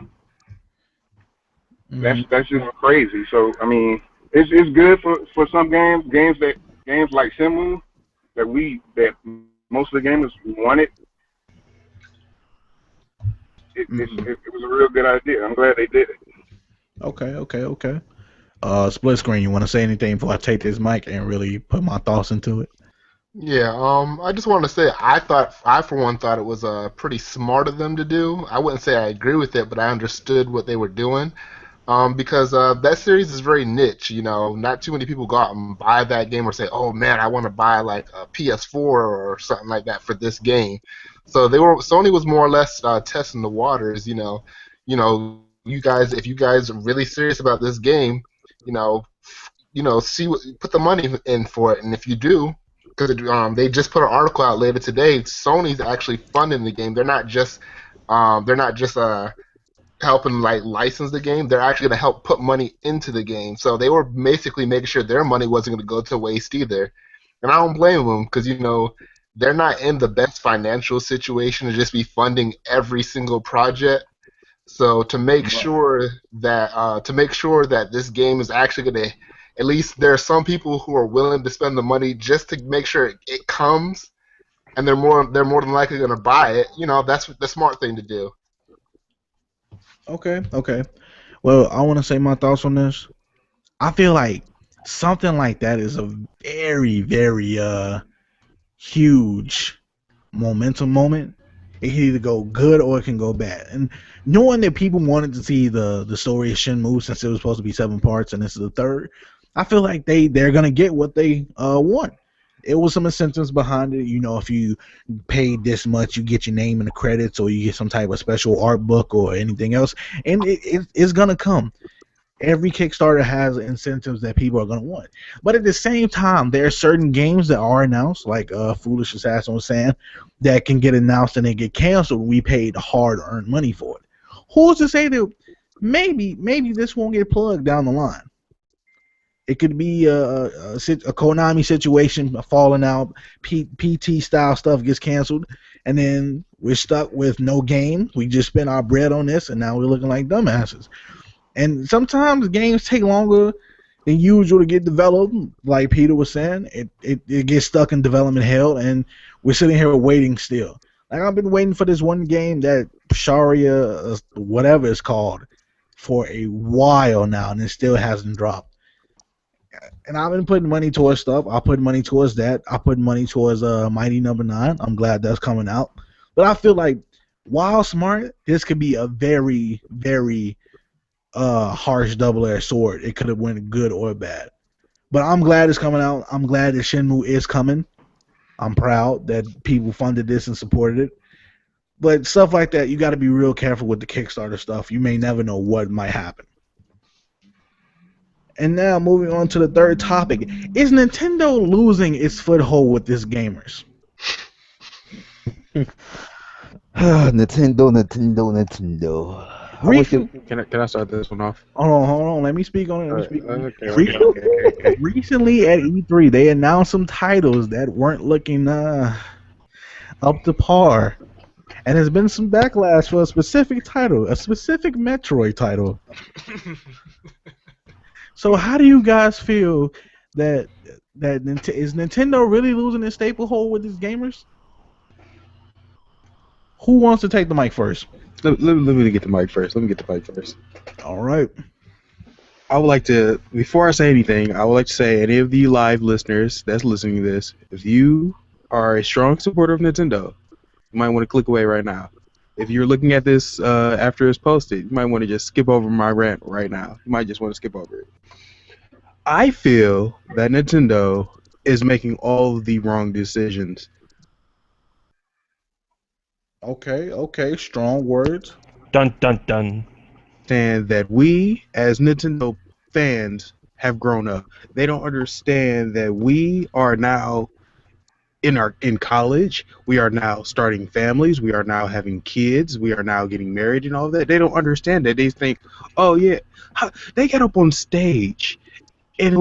That's just crazy. So I mean, it's good for some games like Simu that most of the gamers wanted. It was a real good idea. I'm glad they did it. Okay, okay, okay. Split screen. You want to say anything before I take this mic and really put my thoughts into it? Yeah, I just want to say I for one thought it was pretty smart of them to do. I wouldn't say I agree with it, but I understood what they were doing. Because that series is very niche. Not too many people go out and buy that game or say, "Oh man, I want to buy like a PS4 or something like that for this game." So Sony was more or less testing the waters. You guys, if you guys are really serious about this game, you know, put the money in for it, and if you do, because they just put an article out later today, Sony's actually funding the game. They're not just helping like license the game. They're actually going to help put money into the game. So they were basically making sure their money wasn't going to go to waste either. And I don't blame them because they're not in the best financial situation to just be funding every single project. So to make sure that this game is actually going to, at least there are some people who are willing to spend the money just to make sure it comes, and they're more than likely going to buy it. That's the smart thing to do. Okay, okay. Well, I want to say my thoughts on this. I feel like something like that is a very, very huge momentum moment. It can either go good or it can go bad. And knowing that people wanted to see the story of Shenmue since it was supposed to be 7 parts and this is the third, I feel like they're gonna get what they want. It was some incentives behind it. If you paid this much, you get your name in the credits, or you get some type of special art book or anything else, and it's gonna come. Every Kickstarter has incentives that people are going to want. But at the same time, there are certain games that are announced, like Foolish Assassin was saying, that can get announced and they get canceled. We paid hard-earned money for it. Who's to say that maybe this won't get plugged down the line? It could be a Konami situation, a falling out, PT style stuff gets canceled, and then we're stuck with no game. We just spent our bread on this, and now we're looking like dumbasses. And sometimes games take longer than usual to get developed. Like Peter was saying, it gets stuck in development hell, and we're sitting here waiting still. Like I've been waiting for this one game that Sharia, whatever it's called, for a while now, and it still hasn't dropped. And I've been putting money towards stuff. I put money towards that. I put money towards Mighty Number 9. I'm glad that's coming out. But I feel like while smart, this could be a very, very harsh double-edged sword. It could have went good or bad. But I'm glad it's coming out. I'm glad that Shenmue is coming. I'm proud that people funded this and supported it. But stuff like that, you got to be real careful with the Kickstarter stuff. You may never know what might happen. And now moving on to the third topic. Is Nintendo losing its foothold with this gamers? Nintendo. I wish it. Recent, Can I start this one off? hold on. Let me speak on it. Let me speak on Okay, it. okay. Recently at E3, they announced some titles that weren't looking up to par. And there's been some backlash for a specific title, a specific Metroid title. So how do you guys feel that is Nintendo really losing its staple hold with its gamers? Who wants to take the mic first? Let me get the mic first. Let me get the mic first. All right. I would like to, before I say anything, I would like to say, any of the live listeners that's listening to this, if you are a strong supporter of Nintendo, you might want to click away right now. If you're looking at this after it's posted, you might want to just skip over my rant right now. You might just want to skip over it. I feel that Nintendo is making all of the wrong decisions. Okay. Strong words. Dun dun dun. And that we, as Nintendo fans, have grown up. They don't understand that we are now in college. We are now starting families. We are now having kids. We are now getting married and all that. They don't understand that. They think, oh yeah, they got up on stage and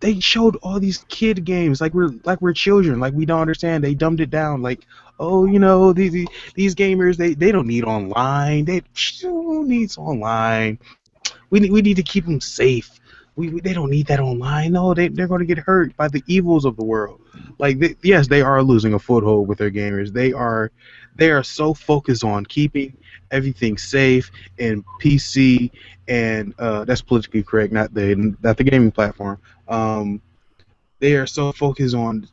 they showed all these kid games like we're children, like we don't understand. They dumbed it down, like, oh, these gamers, they don't need online. Who needs online? We need to keep them safe. They don't need that online. No, they're going to get hurt by the evils of the world. Like, yes, they are losing a foothold with their gamers. They are so focused on keeping everything safe and PC, and that's politically correct, not the gaming platform. They are so focused on.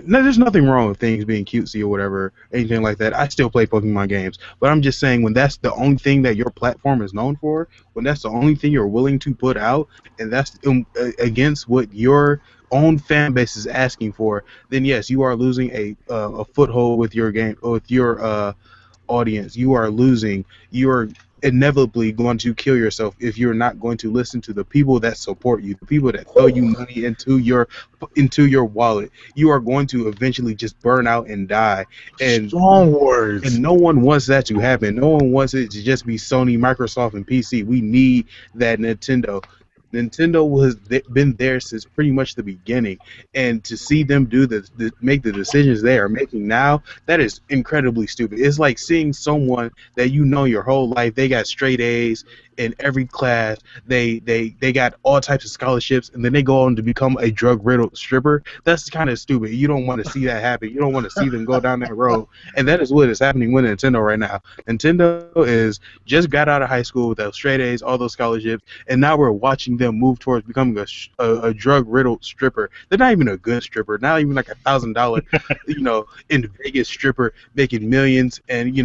No, there's nothing wrong with things being cutesy or whatever, anything like that. I still play Pokemon games, but I'm just saying, when that's the only thing that your platform is known for, when that's the only thing you're willing to put out, and that's against what your own fan base is asking for, then yes, you are losing a foothold with your game, with your audience. You are losing. You are inevitably going to kill yourself if you're not going to listen to the people that support you, the people that throw you money into your wallet. You are going to eventually just burn out and die. And Strong words. no one wants that to happen. No one wants it to just be Sony, Microsoft, and PC. We need that Nintendo. Nintendo has been there since pretty much the beginning, and to see them make the decisions they are making now, that is incredibly stupid. It's like seeing someone that you know your whole life. They got straight A's in every class. They got all types of scholarships, and then they go on to become a drug-riddled stripper. That's kind of stupid. You don't want to see that happen. You don't want to see them go down that road, and that is what is happening with Nintendo right now. Nintendo is just got out of high school with those straight A's, all those scholarships, and now we're watching them move towards becoming a drug-riddled stripper. They're not even a good stripper, not even like $1,000, in Vegas stripper making millions and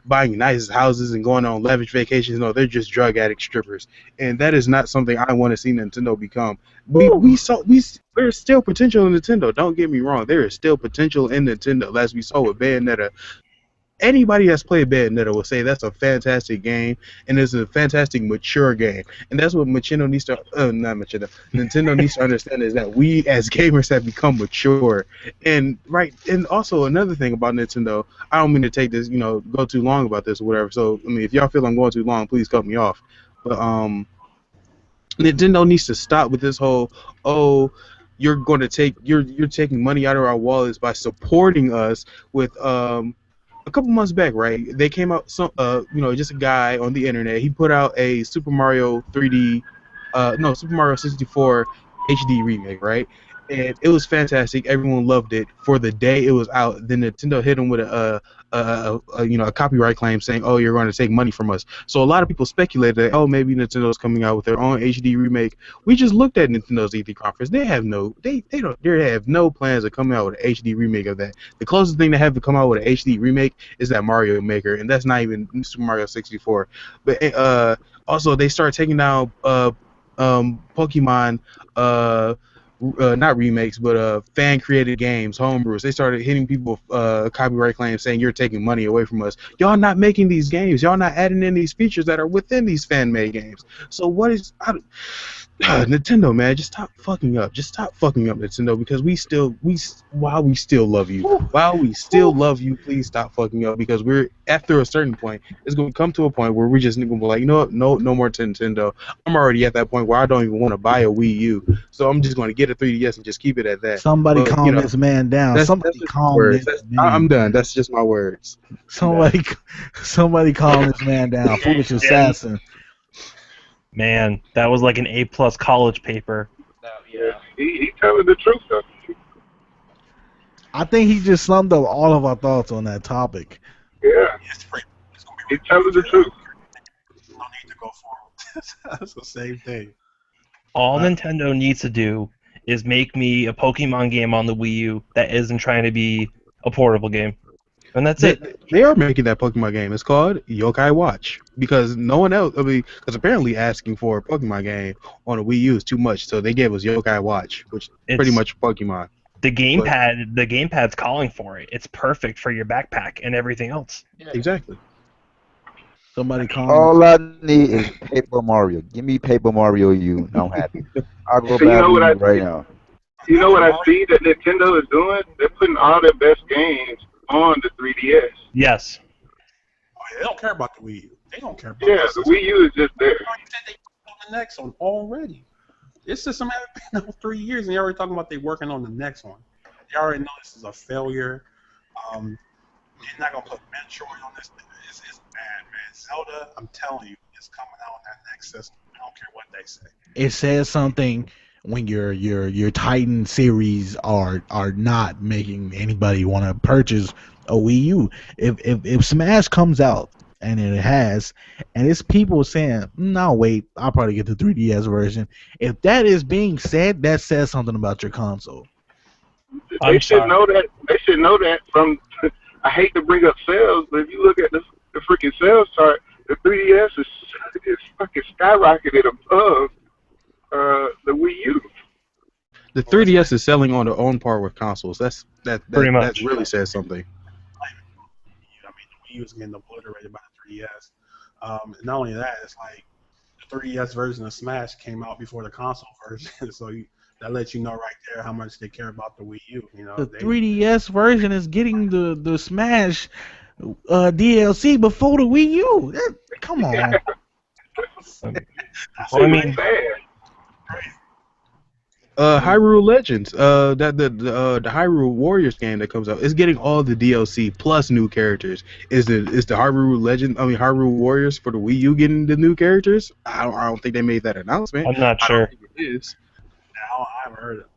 buying nice houses and going on lavish vacations. No, they're just drug addict strippers, and that is not something I want to see Nintendo become. There's still potential in Nintendo. Don't get me wrong. There is still potential in Nintendo, as we saw with Bayonetta. Anybody that's played Bayonetta will say that's a fantastic game, and it's a fantastic mature game, and that's what Nintendo needs to understand, is that we as gamers have become mature, and also another thing about Nintendo, I don't mean to take this, go too long about this or whatever. So I mean, if y'all feel I'm going too long, please cut me off. But Nintendo needs to stop with this whole, oh, you're taking money out of our wallets by supporting us with a couple months back, right? They came out just a guy on the internet. He put out a Super Mario 3D, Super Mario 64 HD remake, right? And it was fantastic. Everyone loved it for the day it was out. Then Nintendo hit him with a copyright claim saying, "Oh, you're going to take money from us." So a lot of people speculated that, oh, maybe Nintendo's coming out with their own HD remake. We just looked at Nintendo's E3 conference. They have no plans of coming out with an HD remake of that. The closest thing they have to come out with an HD remake is that Mario Maker, and that's not even Super Mario 64. But also they start taking down Pokemon not remakes, but fan created games, homebrews. They started hitting people with copyright claims saying you're taking money away from us. Y'all not making these games. Y'all not adding in these features that are within these fan made games. So what is Nintendo, man? Just stop fucking up. Just stop fucking up, Nintendo, because while we still love you, please stop fucking up, because we're after a certain point, it's going to come to a point where we just going to be like, you know what? No more Nintendo. I'm already at that point where I don't even want to buy a Wii U, so I'm just going to get a 3DS and just keep it at that. Somebody But you calm know, this man down. that's Somebody just my calm words. this man. I'm done. That's just my words. Somebody, somebody calm this man down. Foolish assassin. Man, that was like an A+ college paper. No, Yeah, yeah. he telling the truth though. I think he just summed up all of our thoughts on that topic. Yeah, It's gonna he be telling the truth. no need to go forward. That's the same thing. All Nintendo needs to do is make me a Pokemon game on the Wii U that isn't trying to be a portable game. And that's it. They are making that Pokemon game. It's called Yokai Watch, because no one else. I mean, because apparently asking for a Pokemon game on a Wii U is too much, so they gave us Yokai Watch, which It's pretty much Pokemon. the gamepad's calling for it. It's perfect for your backpack and everything else. Yeah. Exactly. Somebody calm. All I need is Paper Mario. Give me Paper Mario U, and I'm happy. I'll go So you buy know what Wii I U right now. you know what I see that Nintendo is doing? They're putting all their best games on the 3DS. Yes. Oh, yeah, they don't care about the Wii U. They don't care about Yeah, that the system. Wii U is just there. You said they working on the next one already. This system hasn't been out 3 years, and you're already talking about they working on the next one. They already know this is a failure. They're not gonna put Metroid on this. It's bad, man. Zelda, I'm telling you, it's coming out on that next system. I don't care what they say. It says something when your Titan series are not making anybody want to purchase a Wii U. If Smash comes out, and it has, and it's people saying, "No, wait, I'll probably get the 3DS version." If that is being said, that says something about your console. They should know that. They should know that from. I hate to bring up sales, but if you look at the freaking sales chart, the 3DS is fucking skyrocketed above the Wii U. The 3DS is selling on their own par with consoles. That Pretty much. really says something. I mean, the Wii U is getting obliterated by the 3DS. Not only that, it's like the 3DS version of Smash came out before the console version, so that lets you know right there how much they care about the Wii U. You know, The 3DS version is getting the Smash DLC before the Wii U. Come on. Well, I mean, Hyrule Legends, the Hyrule Warriors game that comes out, is getting all the DLC plus new characters. Is the Hyrule Warriors for the Wii U getting the new characters? I don't think they made that announcement. I'm not sure. I don't think it is. Now I haven't heard it.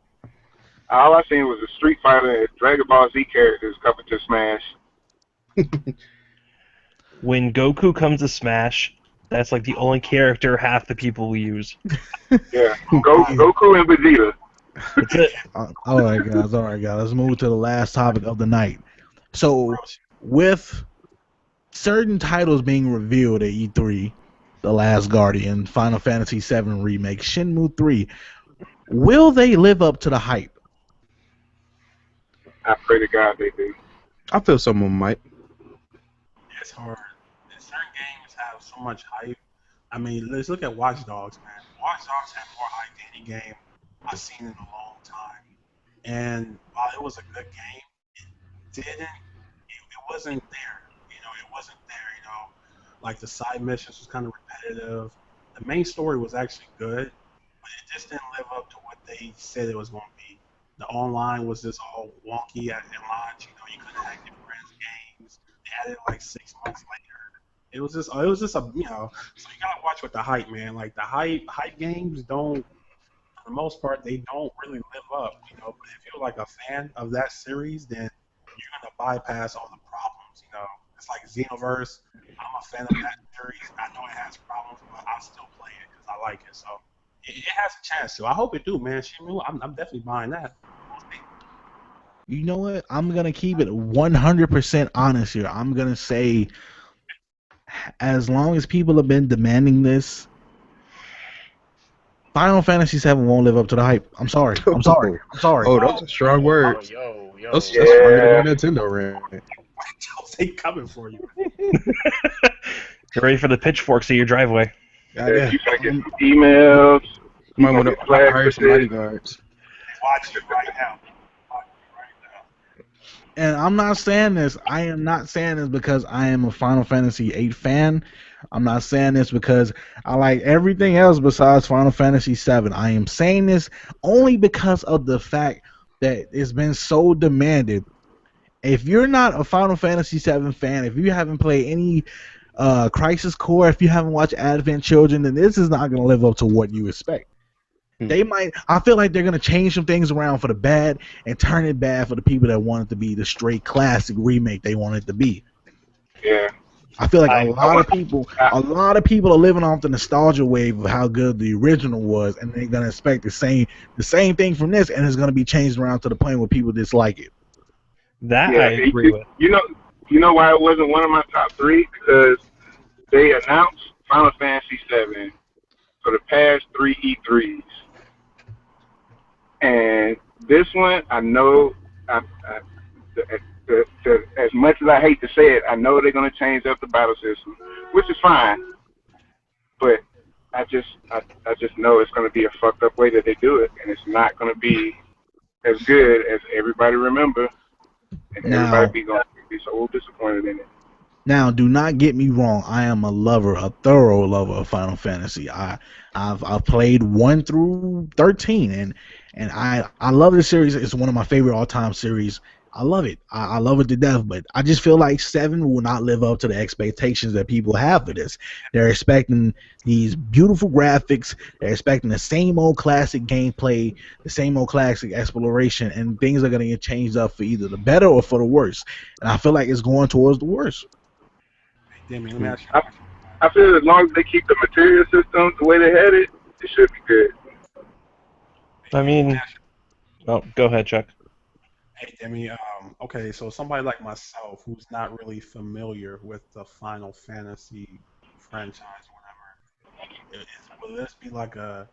All I seen was the Street Fighter and Dragon Ball Z characters coming to Smash. When Goku comes to Smash, that's like the only character half the people will use. Yeah, Goku and Vegeta. That's it. All right, guys. Let's move to the last topic of the night. So, with certain titles being revealed at E3, The Last Guardian, Final Fantasy VII Remake, Shenmue 3, will they live up to the hype? I pray to God they do. I feel some of them might. It's hard. And certain games have so much hype. I mean, let's look at Watch Dogs, man. Watch Dogs had more hype than any game I've seen in a long time. And while it was a good game, it wasn't there. You know, it wasn't there. You know, like the side missions was kind of repetitive. The main story was actually good, but it just didn't live up to what they said it was going to be. The online was just all wonky at launch. You know, you couldn't hack your friends' games. They added it like 6 months later. It was just a, you know. So you gotta watch with the hype, man. Like the hype games don't, for the most part, they don't really live up. You know, but if you're like a fan of that series, then you're gonna bypass all the problems. You know, it's like Xenoverse. I'm a fan of that series. I know it has problems, but I'll still play it because I like it. So it has a chance to. I hope it do, man. Shenmue, I'm definitely buying that. You know what? I'm going to keep it 100% honest here. I'm going to say, as long as people have been demanding this, Final Fantasy VII won't live up to the hype. I'm sorry. I'm sorry. I'm sorry. Oh, those are strong words. Yo. That's stronger than Yeah. my Nintendo rant. They coming for you. You're ready for the pitchforks of your driveway. I Yeah, guess. you gonna get some emails. I might You want gonna to get flagged hire for some shit. bodyguards. Watch it right now. Watch it right now. And I'm not saying this. I am not saying this because I am a Final Fantasy VIII fan. I'm not saying this because I like everything else besides Final Fantasy VII. I am saying this only because of the fact that it's been so demanded. If you're not a Final Fantasy VII fan, if you haven't played any Crisis Core, if you haven't watched Advent Children, then this is not going to live up to what you expect. They might. I feel like they're gonna change some things around for the bad and turn it bad for the people that want it to be the straight classic remake they want it to be. Yeah. I feel like I- a lot of people are living off the nostalgia wave of how good the original was, and they're gonna expect the same thing from this, and it's gonna be changed around to the point where people dislike it. That Yeah. I agree with. You know why it wasn't one of my top three? Because they announced Final Fantasy VII for the past 3 E3s. And this one, I know, as much as I hate to say it, I know they're going to change up the battle system, which is fine. But I just know it's going to be a fucked up way that they do it, and it's not going to be as good as everybody remember, and Now- everybody going to be so disappointed in it. Now, do not get me wrong. I am a thorough lover of Final Fantasy. I've played 1 through 13, and I love this series. It's one of my favorite all time series. I love it. I love it to death. But I just feel like 7 will not live up to the expectations that people have for this. They're expecting these beautiful graphics. They're expecting the same old classic gameplay, the same old classic exploration, and things are going to get changed up for either the better or for the worse. And I feel like it's going towards the worse. Demi, let me ask you. I feel as long as they keep the material system the way they had it, it should be good. I mean, oh, go ahead, Chuck. Hey, Demi. Okay, so somebody like myself who's not really familiar with the Final Fantasy franchise, or whatever, will this be like a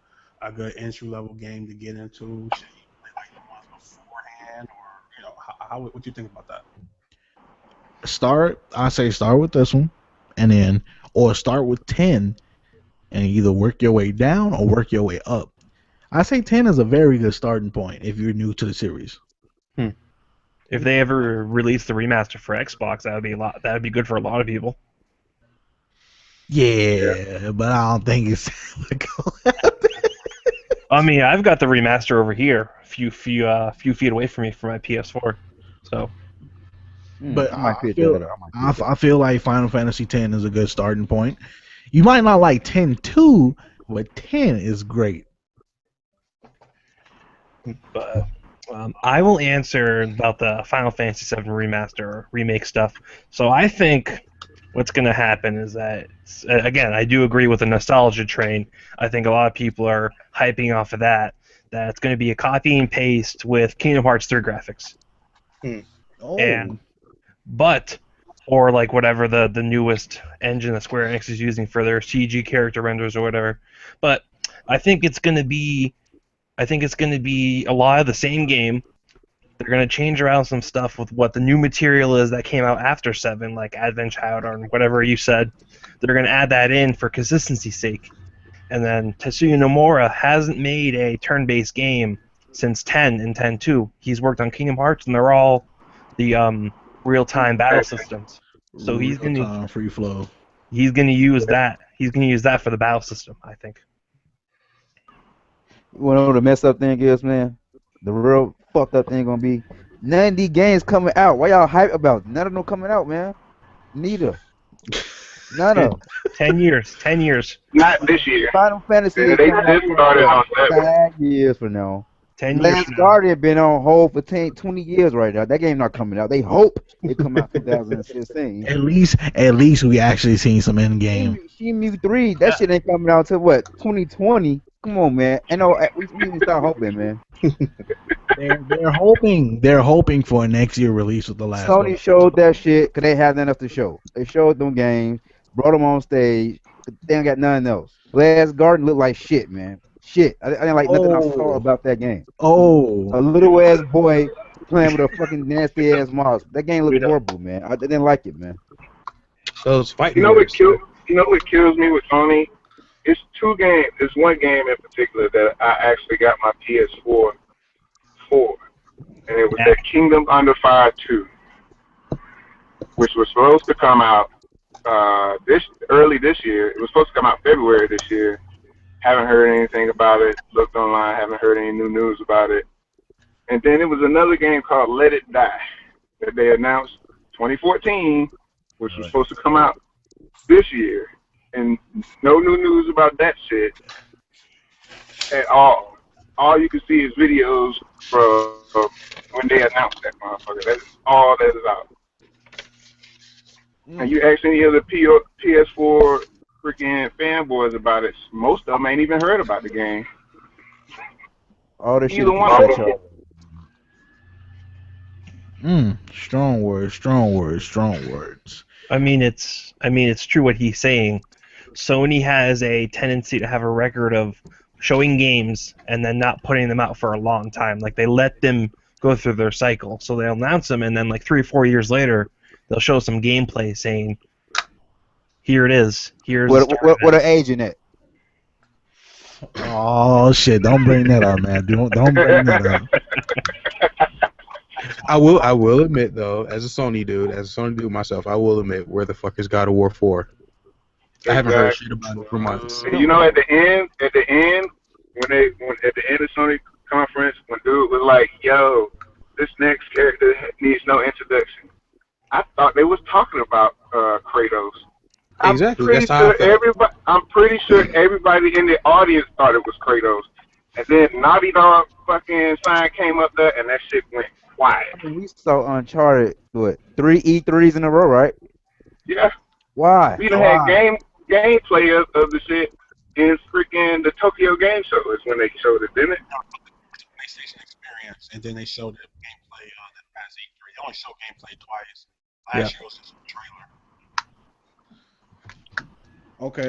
good entry level game to get into? Should you play like the ones beforehand, or how what do you think about that? I say start with this one, and then or start with 10 and either work your way down or work your way up. I say 10 is a very good starting point if you're new to the series. If they ever release the remaster for Xbox, that would be a lot. That would be good for a lot of people. Yeah, but I don't think it's I mean, I've got the remaster over here, a few feet away from me for my PS4. So But I might I pick feel- that up. I might pick that up. I feel like Final Fantasy X is a good starting point. You might not like 10 too, but 10 is great. But I will answer about the Final Fantasy VII remaster or remake stuff. So I think what's going to happen is that, again, I do agree with the nostalgia train. I think a lot of people are hyping off of that. That it's going to be a copy and paste with Kingdom Hearts 3 graphics. Oh, But or like whatever the newest engine that Square Enix is using for their CG character renders or whatever. But I think it's going to be a lot of the same game. They're going to change around some stuff with what the new material is that came out after 7, like Advent Child or whatever you said. They're going to add that in for consistency's sake. And then Tetsuya Nomura hasn't made a turn-based game since 10 and 10-2. He's worked on Kingdom Hearts, and they're all the real-time battle systems. So he's going to free flow. use that. He's going to use that for the battle system, I think. You wanna know what the messed up thing is, man? The real fucked up thing gonna be none of these games coming out. Why y'all hype about it? None of them coming out, man. Neither. None of them. 10 years. 10 years. Not this year. Final Fantasy Yeah, is they coming out just started on 7. 5 years from now. 10 years Last from now. Guardian been on hold for 20 years right now. That game not coming out. They hope it come out 2016. At least we actually seen some end game. Shenmue 3, that shit ain't coming out until what? 2020. Come on, man. I know we need to start hoping, man. They're hoping for a next year release with the last Sony one. showed that shit because they had nothing else to show. They showed them games, brought them on stage. They ain't got nothing else. Last Garden looked like shit, man. shit. I didn't like nothing I saw Oh, about that game. A oh, little ass boy playing with a fucking nasty ass mouse. That game looked We don't. horrible, man. I didn't like it, man. Those fighting You know what words. kill? You know what kills me with Sony? It's two games. It's one game in particular that I actually got my PS4 for, and it was Yeah. that Kingdom Under Fire 2, which was supposed to come out this early this year. It was supposed to come out February this year. Haven't heard anything about it. Looked online. Haven't heard any new news about it. And then it was another game called Let It Die that they announced 2014, which was supposed to come out this year. And no new news about that shit at all. All you can see is videos from when they announced that motherfucker. That's all that is out. And you ask any of the PS4 freaking fanboys about it, most of them ain't even heard about the game. All this shit Either is one of them. conceptual. strong words, strong words, strong words. I mean, it's true what he's saying. Sony has a tendency to have a record of showing games and then not putting them out for a long time. Like they let them go through their cycle. So they'll announce them, and then like 3 or 4 years later, they'll show some gameplay saying, "Here it is. Here's the story of What it." an agent at? Oh shit! Don't bring that up, man. Don't bring that up. I will admit though, as a Sony dude myself, I will admit where the fuck is God of War 4? I haven't heard shit about it for months. And you know, at the end, at the end of Sony conference, when dude was like, "Yo, this next character needs no introduction," I thought they was talking about Kratos. Exactly. That's how I felt. I'm pretty sure everybody in the audience thought it was Kratos. And then Naughty Dog fucking sign came up there, and that shit went quiet. I mean, we saw Uncharted, what, 3 E3s in a row, right? Yeah. Why? We done had gameplay of the shit in freaking the Tokyo Game Show is when they showed it, didn't it? PlayStation Experience, and then they showed the gameplay that past E3. They only showed gameplay twice. Yeah. Last year was just a trailer.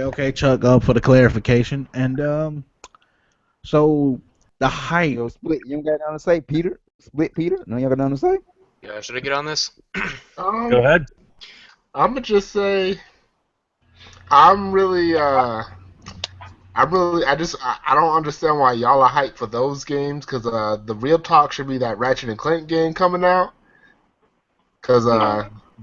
Okay, Chuck. For the clarification, and so the hype. Yo, Split, you don't got nothing to say, Peter? Split, Peter? No, you got nothing to say? Yeah, should I get on this? Go ahead. I'm gonna just say, I'm really, I don't understand why y'all are hyped for those games, because the real talk should be that Ratchet and Clank game coming out, because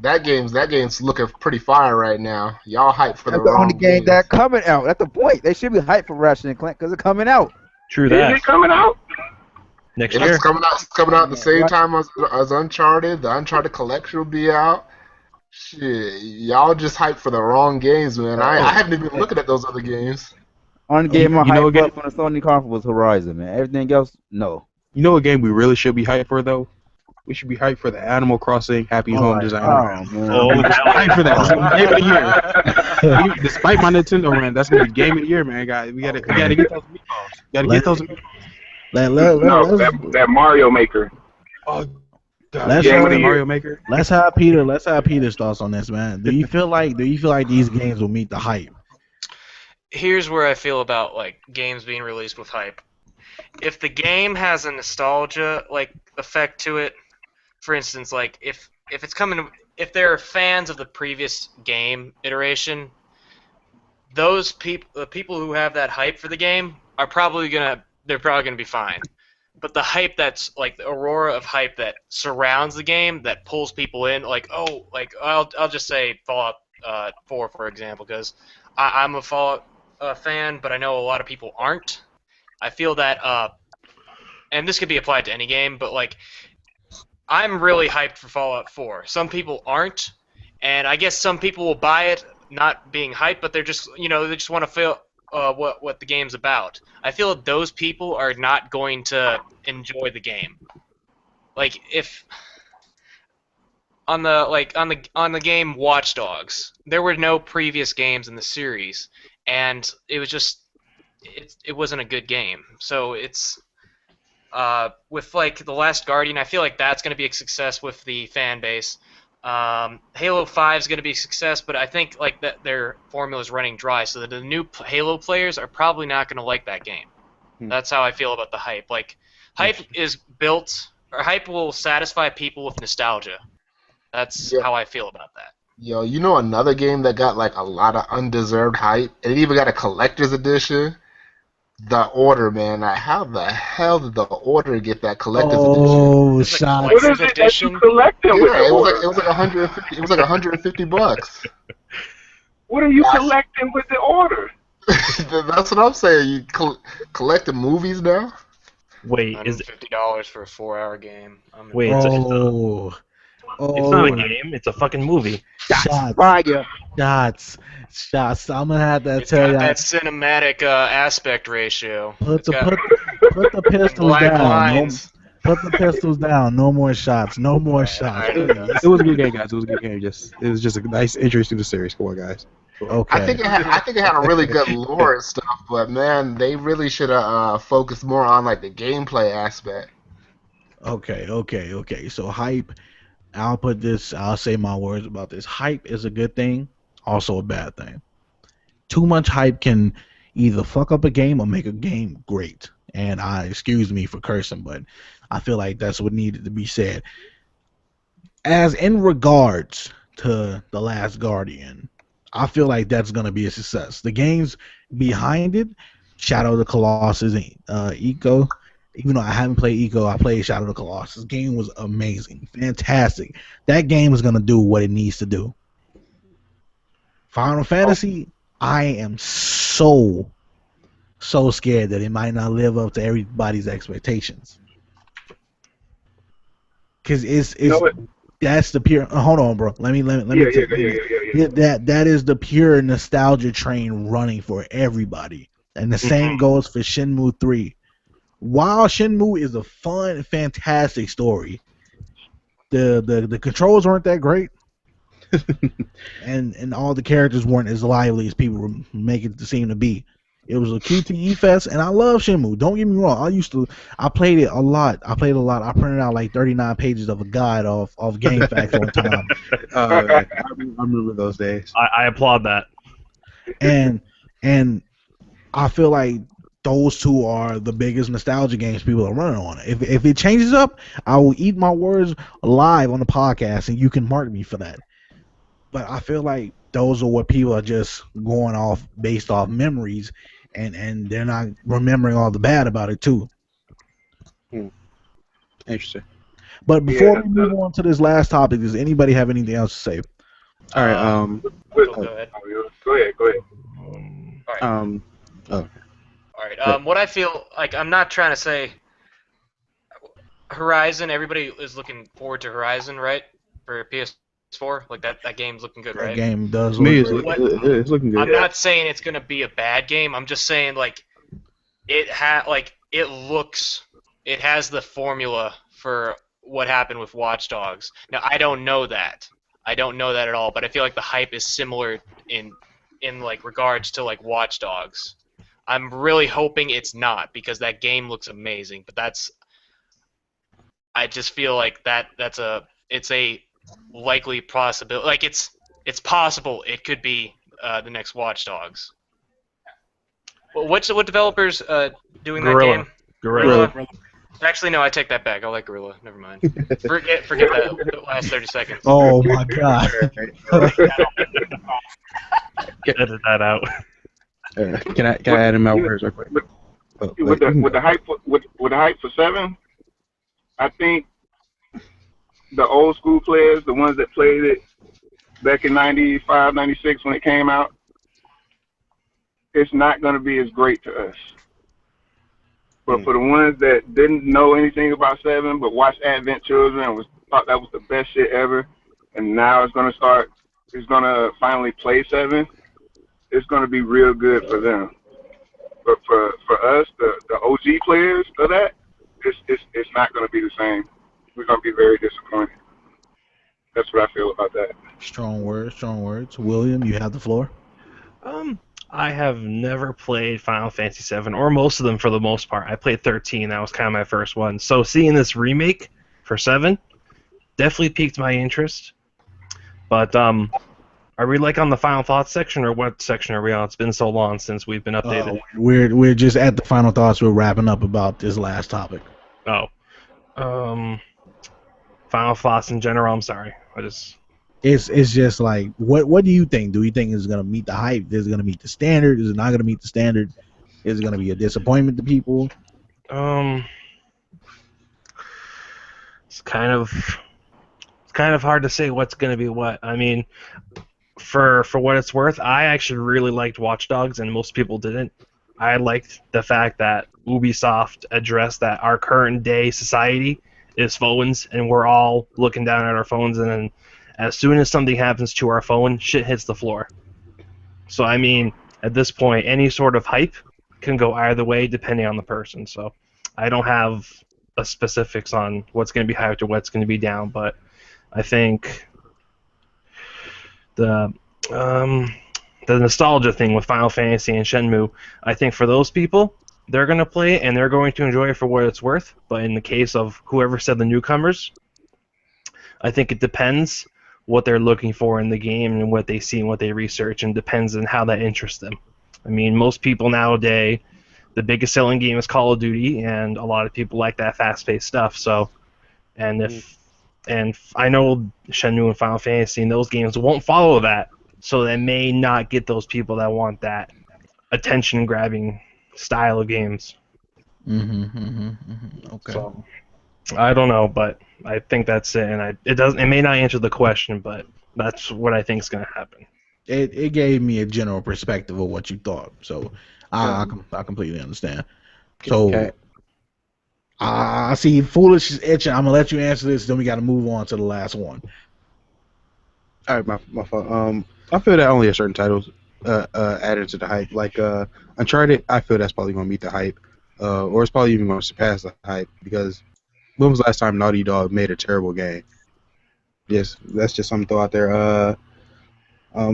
that game's looking pretty fire right now. Y'all hyped for That's the the only wrong game games. that's coming out. That's the point. They should be hyped for Ratchet and Clank because it's coming out. True Is that. it coming out? Next It's year. coming out at the same time as Uncharted. The Uncharted collection will be out. Shit, y'all just hyped for the wrong games, man. I haven't even been looking at those other games. Only game I You know hyped what up from the Sony conference was Horizon, man. Everything else, no. You know what game we really should be hyped for though? We should be hyped for the Animal Crossing Happy Home Design. Oh, man. Oh, Hyped for that. That's gonna be game of the year. Despite my Nintendo rant, that's gonna be game of the year, man. We gotta get those meatballs. Gotta get those meatballs. No, that Mario Maker. Oh God, Let's Game of the have- year. Mario Maker. Let's have Peter's thoughts on this, man. Do you feel like these games will meet the hype? Here's where I feel about like games being released with hype. If the game has a nostalgia like effect to it, for instance, like if there are fans of the previous game iteration, the people who have that hype for the game are probably gonna be fine. But the hype that's like the aurora of hype that surrounds the game that pulls people in, like I'll just say Fallout 4 for example, because I'm a Fallout fan, but I know a lot of people aren't. I feel that, and this could be applied to any game, but like I'm really hyped for Fallout 4. Some people aren't, and I guess some people will buy it not being hyped, but they're just they just want to feel what the game's about. I feel that those people are not going to enjoy the game. Like if on the game Watch Dogs, there were no previous games in the series, and it was just it wasn't a good game. So it's with like The Last Guardian, I feel like that's going to be a success with the fan base. Halo 5 is going to be a success, but I think like that their formula is running dry, so that the new Halo players are probably not going to like that game. That's how I feel about the hype. Like, hype is built, or hype will satisfy people with nostalgia. That's Yeah. how I feel about that. Yo, you know another game that got like a lot of undeserved hype, and it even got a collector's edition. The Order, man. Like, how the hell did the Order get that collector's edition? Oh, It's a shots. What collector's is it that you edition. collecting with the Yeah, order? it was like 150. It was like $150. What are you That's, collecting with the order? that's what I'm saying. You collecting movies now? Wait, is it? $150 for a 4-hour game. Wait, Oh, it's not a oh, game. It's a fucking movie. shots, Fire. shots. I'm gonna have to It's tell got y'all. that cinematic aspect ratio. Put It's the got put the pistols black down. No, lines. put the pistols down. No more shots. No more shots. Alright. Please. It was a good game, guys. It was a good game. It was just a nice entry to the series. Come on, guys. Okay. I think it had a really good lore and stuff, but man, they really should have focused more on like the gameplay aspect. Okay. So hype. I'll say my words about this. Hype is a good thing, also a bad thing. Too much hype can either fuck up a game or make a game great. And excuse me for cursing, but I feel like that's what needed to be said. As in regards to The Last Guardian, I feel like that's gonna be a success. The games behind it, Shadow of the Colossus, Eco. Even though I haven't played Eco, I played Shadow of the Colossus. Game was amazing, fantastic. That game is gonna do what it needs to do. Final Fantasy, I am so scared that it might not live up to everybody's expectations. Cause it's You know what? that's the pure. Hold on, bro. Let me Yeah. that is the pure nostalgia train running for everybody, and the same goes for Shenmue 3. While Shenmue is a fun, fantastic story, the controls weren't that great, and all the characters weren't as lively as people were making it to seem to be. It was a QTE fest, and I love Shenmue. Don't get me wrong. I played it a lot. I printed out like 39 pages of a guide off GameFAQs one time. I remember those days. I applaud that. and I feel like those two are the biggest nostalgia games people are running on. If it changes up, I will eat my words live on the podcast, and you can mark me for that. But I feel like those are what people are just going off based off memories, and they're not remembering all the bad about it too. Interesting. But before we move on to this last topic, does anybody have anything else to say? All right. Go ahead. Go ahead. All right. What I feel like, I'm not trying to say Horizon. Everybody is looking forward to Horizon, right? For PS4, like that game's looking good, That right? game does Me, look great. it's looking good. I'm not saying it's gonna be a bad game. I'm just saying like it has the formula for what happened with Watch Dogs. Now I don't know that. I don't know that at all, but I feel like the hype is similar in like regards to like Watch Dogs. I'm really hoping it's not, because that game looks amazing, but I just feel like it's a likely possibility. Like it's possible it could be the next Watch Dogs. Well, what developers doing Gorilla. that game? Gorilla. Actually, no, I take that back. I like Gorilla. Never mind. Forget that last 30 seconds. Oh my god. Edit that out. Can I add in my words real quick? With the hype for 7, I think the old school players, the ones that played it back in 95, 96 when it came out, it's not going to be as great to us. But for the ones that didn't know anything about 7 but watched Advent Children and thought that was the best shit ever, and now it's going to finally play 7, it's going to be real good for them. But for us, the OG players of that, it's not going to be the same. We're going to be very disappointed. That's what I feel about that. Strong words. William, you have the floor. I have never played Final Fantasy VII, or most of them for the most part. I played 13. That was kind of my first one. So seeing this remake for 7 definitely piqued my interest. But Are we like on the final thoughts section, or what section are we on? It's been so long since we've been updated. We're just at the final thoughts. We're wrapping up about this last topic. Oh, final thoughts in general. I'm sorry. It's just like what do you think? Do you think it's gonna meet the hype? Is it gonna meet the standard? Is it not gonna meet the standard? Is it gonna be a disappointment to people? It's kind of hard to say what's going to be what. I mean, for what it's worth, I actually really liked Watch Dogs, and most people didn't. I liked the fact that Ubisoft addressed that our current day society is phones, and we're all looking down at our phones, and then as soon as something happens to our phone, shit hits the floor. So I mean, at this point, any sort of hype can go either way depending on the person. So I don't have a specifics on what's going to be hyped or what's going to be down, but I think the nostalgia thing with Final Fantasy and Shenmue, I think for those people, they're going to play it and they're going to enjoy it for what it's worth. But in the case of whoever said the newcomers, I think it depends what they're looking for in the game and what they see and what they research, and depends on how that interests them. I mean, most people nowadays, the biggest selling game is Call of Duty, and a lot of people like that fast-paced stuff. So, and I know Shenmue and Final Fantasy and those games won't follow that, so they may not get those people that want that attention-grabbing style of games. Okay. So, I don't know, but I think that's it, and it may not answer the question, but that's what I think is going to happen. It gave me a general perspective of what you thought, so I completely understand. So Okay. I see Foolish is itching. I'm gonna let you answer this. Then we got to move on to the last one. All right, my fault. I feel that only a certain titles added to the hype. Like Uncharted, I feel that's probably gonna meet the hype, or it's probably even gonna surpass the hype because when was the last time Naughty Dog made a terrible game? Yes, that's just something to throw out there.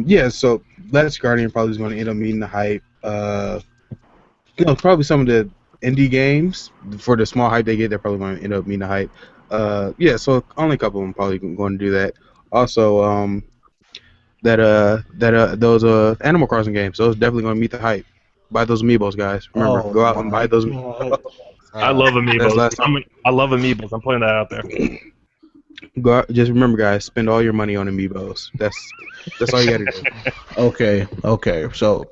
Yeah, so Last Guardian probably is going to end up meeting the hype. Probably some of the indie games for the small hype they get, they're probably going to end up meeting the hype. Yeah, so only a couple of them probably going to do that. Also, those Animal Crossing games, those definitely going to meet the hype. Buy those amiibos, guys. Remember, Oh go out and my buy those. God. I love That's amiibos. last time. I love amiibos. I'm putting that out there. Go out, just remember, guys, spend all your money on amiibos. That's all you got to do. Okay. So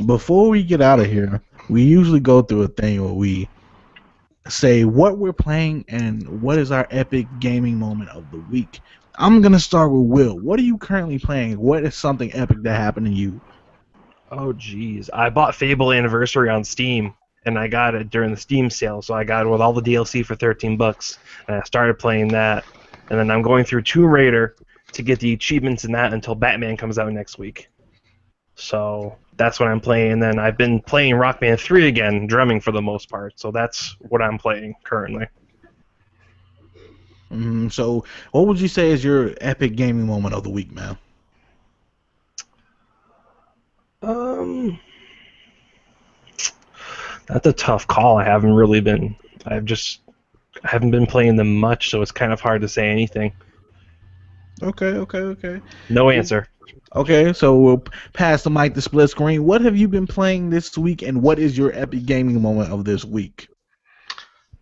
before we get out of here, we usually go through a thing where we say what we're playing and what is our epic gaming moment of the week. I'm gonna start with Will. What are you currently playing? What is something epic that happened to you? Oh, jeez. I bought Fable Anniversary on Steam, and I got it during the Steam sale, so I got it with all the DLC for $13, and I started playing that. And then I'm going through Tomb Raider to get the achievements in that until Batman comes out next week. So that's what I'm playing. And then I've been playing Rock Band 3 again, drumming for the most part. So that's what I'm playing currently. So what would you say is your epic gaming moment of the week, man? That's a tough call. I haven't been playing them much, so it's kind of hard to say anything. Okay. No answer. Okay, so we'll pass the mic to Split Screen. What have you been playing this week, and what is your epic gaming moment of this week?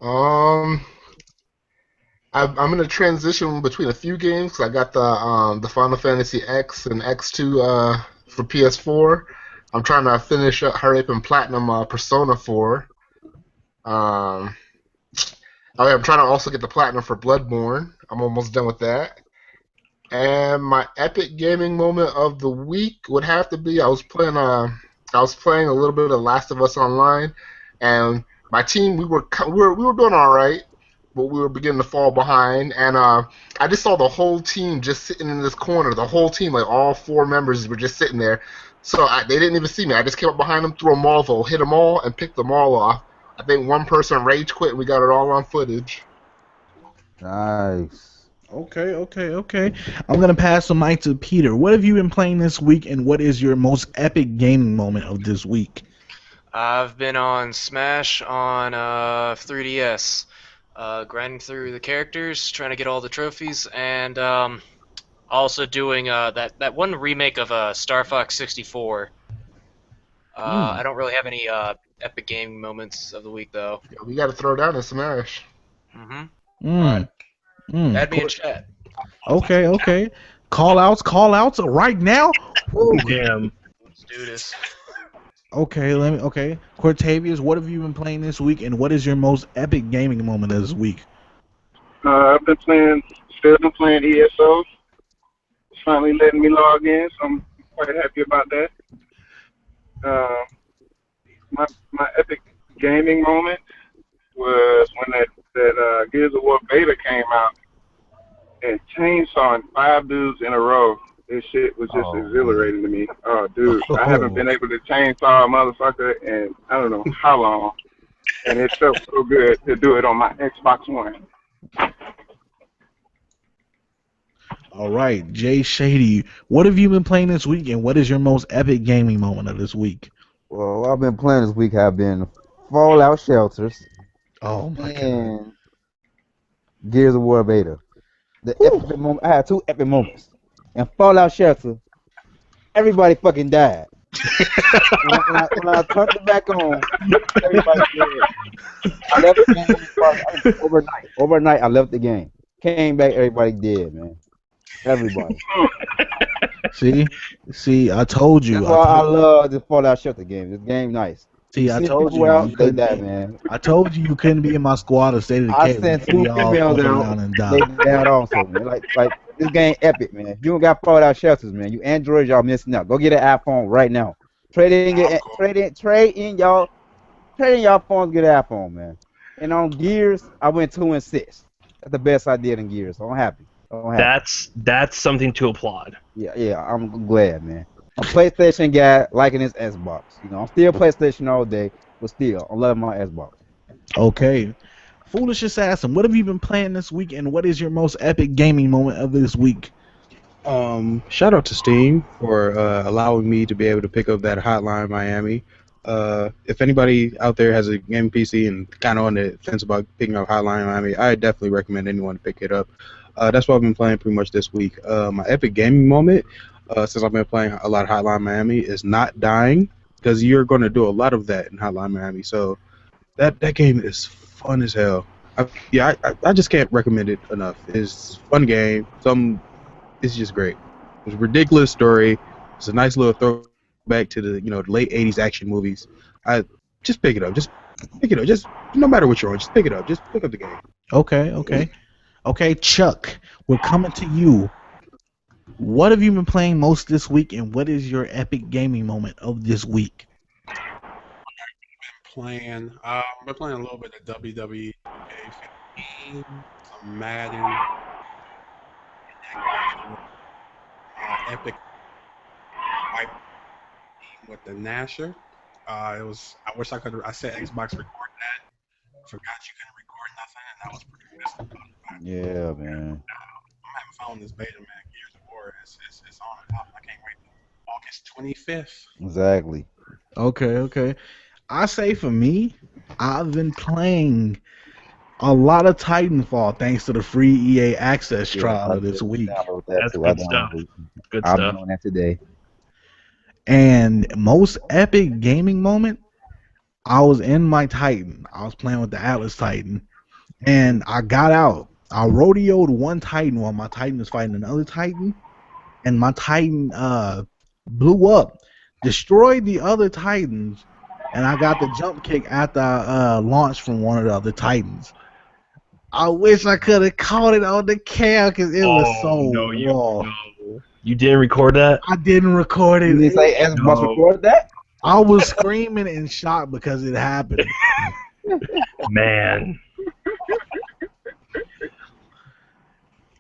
I'm gonna transition between a few games 'cause I got the Final Fantasy X and X2 for PS4. I'm trying to hurry up and platinum Persona 4. Um, I'm trying to also get the platinum for Bloodborne. I'm almost done with that. And my epic gaming moment of the week would have to be I was playing a little bit of Last of Us Online, and my team we were doing all right, but we were beginning to fall behind, and I just saw the whole team just sitting in this corner. The whole team, like all four members, were just sitting there. So they didn't even see me. I just came up behind them, threw a Marvel, hit them all, and picked them all off. I think one person rage quit, and we got it all on footage. Nice. Okay. I'm gonna pass the mic to Peter. What have you been playing this week, and what is your most epic gaming moment of this week? I've been on Smash on 3DS, grinding through the characters, trying to get all the trophies, and Also doing that one remake of Star Fox 64. I don't really have any epic gaming moments of the week though. Yeah, we got to throw down in Smash. Mm-hmm. All right, Mm, mm. add me in chat. Okay, okay. Call outs right now. Woo. Damn. Let's do this. Okay, okay. Cortavius, what have you been playing this week, and what is your most epic gaming moment of this week? I've been still been playing ESO. It's finally letting me log in, so I'm quite happy about that. Uh, my epic gaming moment was when that Gears of War beta came out and chainsawing 5 dudes in a row. This shit was just Oh man. exhilarating to me. Oh, dude, I haven't Oh, been able to chainsaw a motherfucker in I don't know how long, and it felt so good to do it on my Xbox One. all right. Jay Shady, what have you been playing this week, and what is your most epic gaming moment of this week? Well, what I've been playing this week have been Fallout Shelters Oh my god. and Gears of War Beta. The Whew. epic moment. I had 2 epic moments. And Fallout Shelter, everybody fucking died. When I turned it back on, everybody dead. I left the game overnight. Overnight, I left the game. Came back, everybody dead, man. Everybody. See, I told you. That's why I love the Fallout Shelter game. This game nice. See, I Send told people you out, you they couldn't die, be. man. I told you couldn't be in my squad of State of I Decay. sent We 2 all females fuck out, around and they die. died also, man. Like this game epic, man. If you don't got Fallout Shelters, man, you Androids, y'all missing out. Go get an iPhone right now. I'm cool. Trade in y'all phones, get an iPhone, man. And on Gears, I went 2-6. That's the best I did in Gears. So I'm happy. That's something to applaud. Yeah, I'm glad, man. I'm a PlayStation guy liking his Xbox. You know, I'm still PlayStation all day, but still, I love my Xbox. Okay. Foolish Assassin, what have you been playing this week, and what is your most epic gaming moment of this week? Shout out to Steam for allowing me to be able to pick up that Hotline Miami. If anybody out there has a game PC and kind of on the fence about picking up Hotline Miami, I definitely recommend anyone to pick it up. That's what I've been playing pretty much this week. My epic gaming moment, since I've been playing a lot of Hotline Miami, is not dying, because you're going to do a lot of that in Hotline Miami. So that game is fun as hell. I just can't recommend it enough. It's a fun game. It's just great. It's a ridiculous story. It's a nice little throwback to the late '80s action movies. I just pick it up. Just pick it up. Just no matter what you're on, just pick it up. Just pick up the game. Okay, Chuck, we're coming to you. What have you been playing most this week, and what is your epic gaming moment of this week? I've been playing a little bit of WWE 15, some Madden, epic wipe with the Nasher. It was. I wish I could. I said Xbox record that. Forgot you couldn't record nothing, and that was pretty pissed about it. Yeah, man. I'm having fun with this beta, man. Gears of War, it's on and popping. I can't wait. August 25th. Exactly. Okay. I say for me, I've been playing a lot of Titanfall thanks to the free EA access trial of this week. That's good stuff. Good I'll stuff. be on that today. And most epic gaming moment, I was in my Titan. I was playing with the Atlas Titan, and I got out. I rodeoed one Titan while my Titan was fighting another Titan, and my Titan blew up, destroyed the other Titans, and I got the jump kick after I launched from one of the other Titans. I wish I could have caught it on the cam because it was so raw. You didn't record that? I didn't record it. You didn't say Xbox record that? I was screaming in shock because it happened. Man.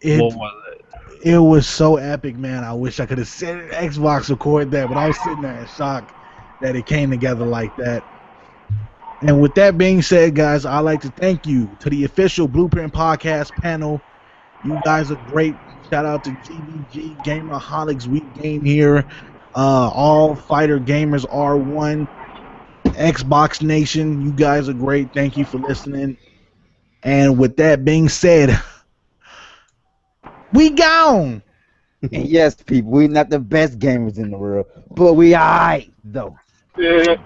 What was it? It was so epic, man. I wish I could have said Xbox record that, but I was sitting there in shock that it came together like that. And with that being said, guys, I'd like to thank you to the official BluePrint Podcast panel. You guys are great. Shout out to GBG Gamerholics. We game here. All Fighter Gamers R1. Xbox Nation. You guys are great. Thank you for listening. And with that being said, we gone. And yes, people, we're not the best gamers in the world, but we alright though. Yeah.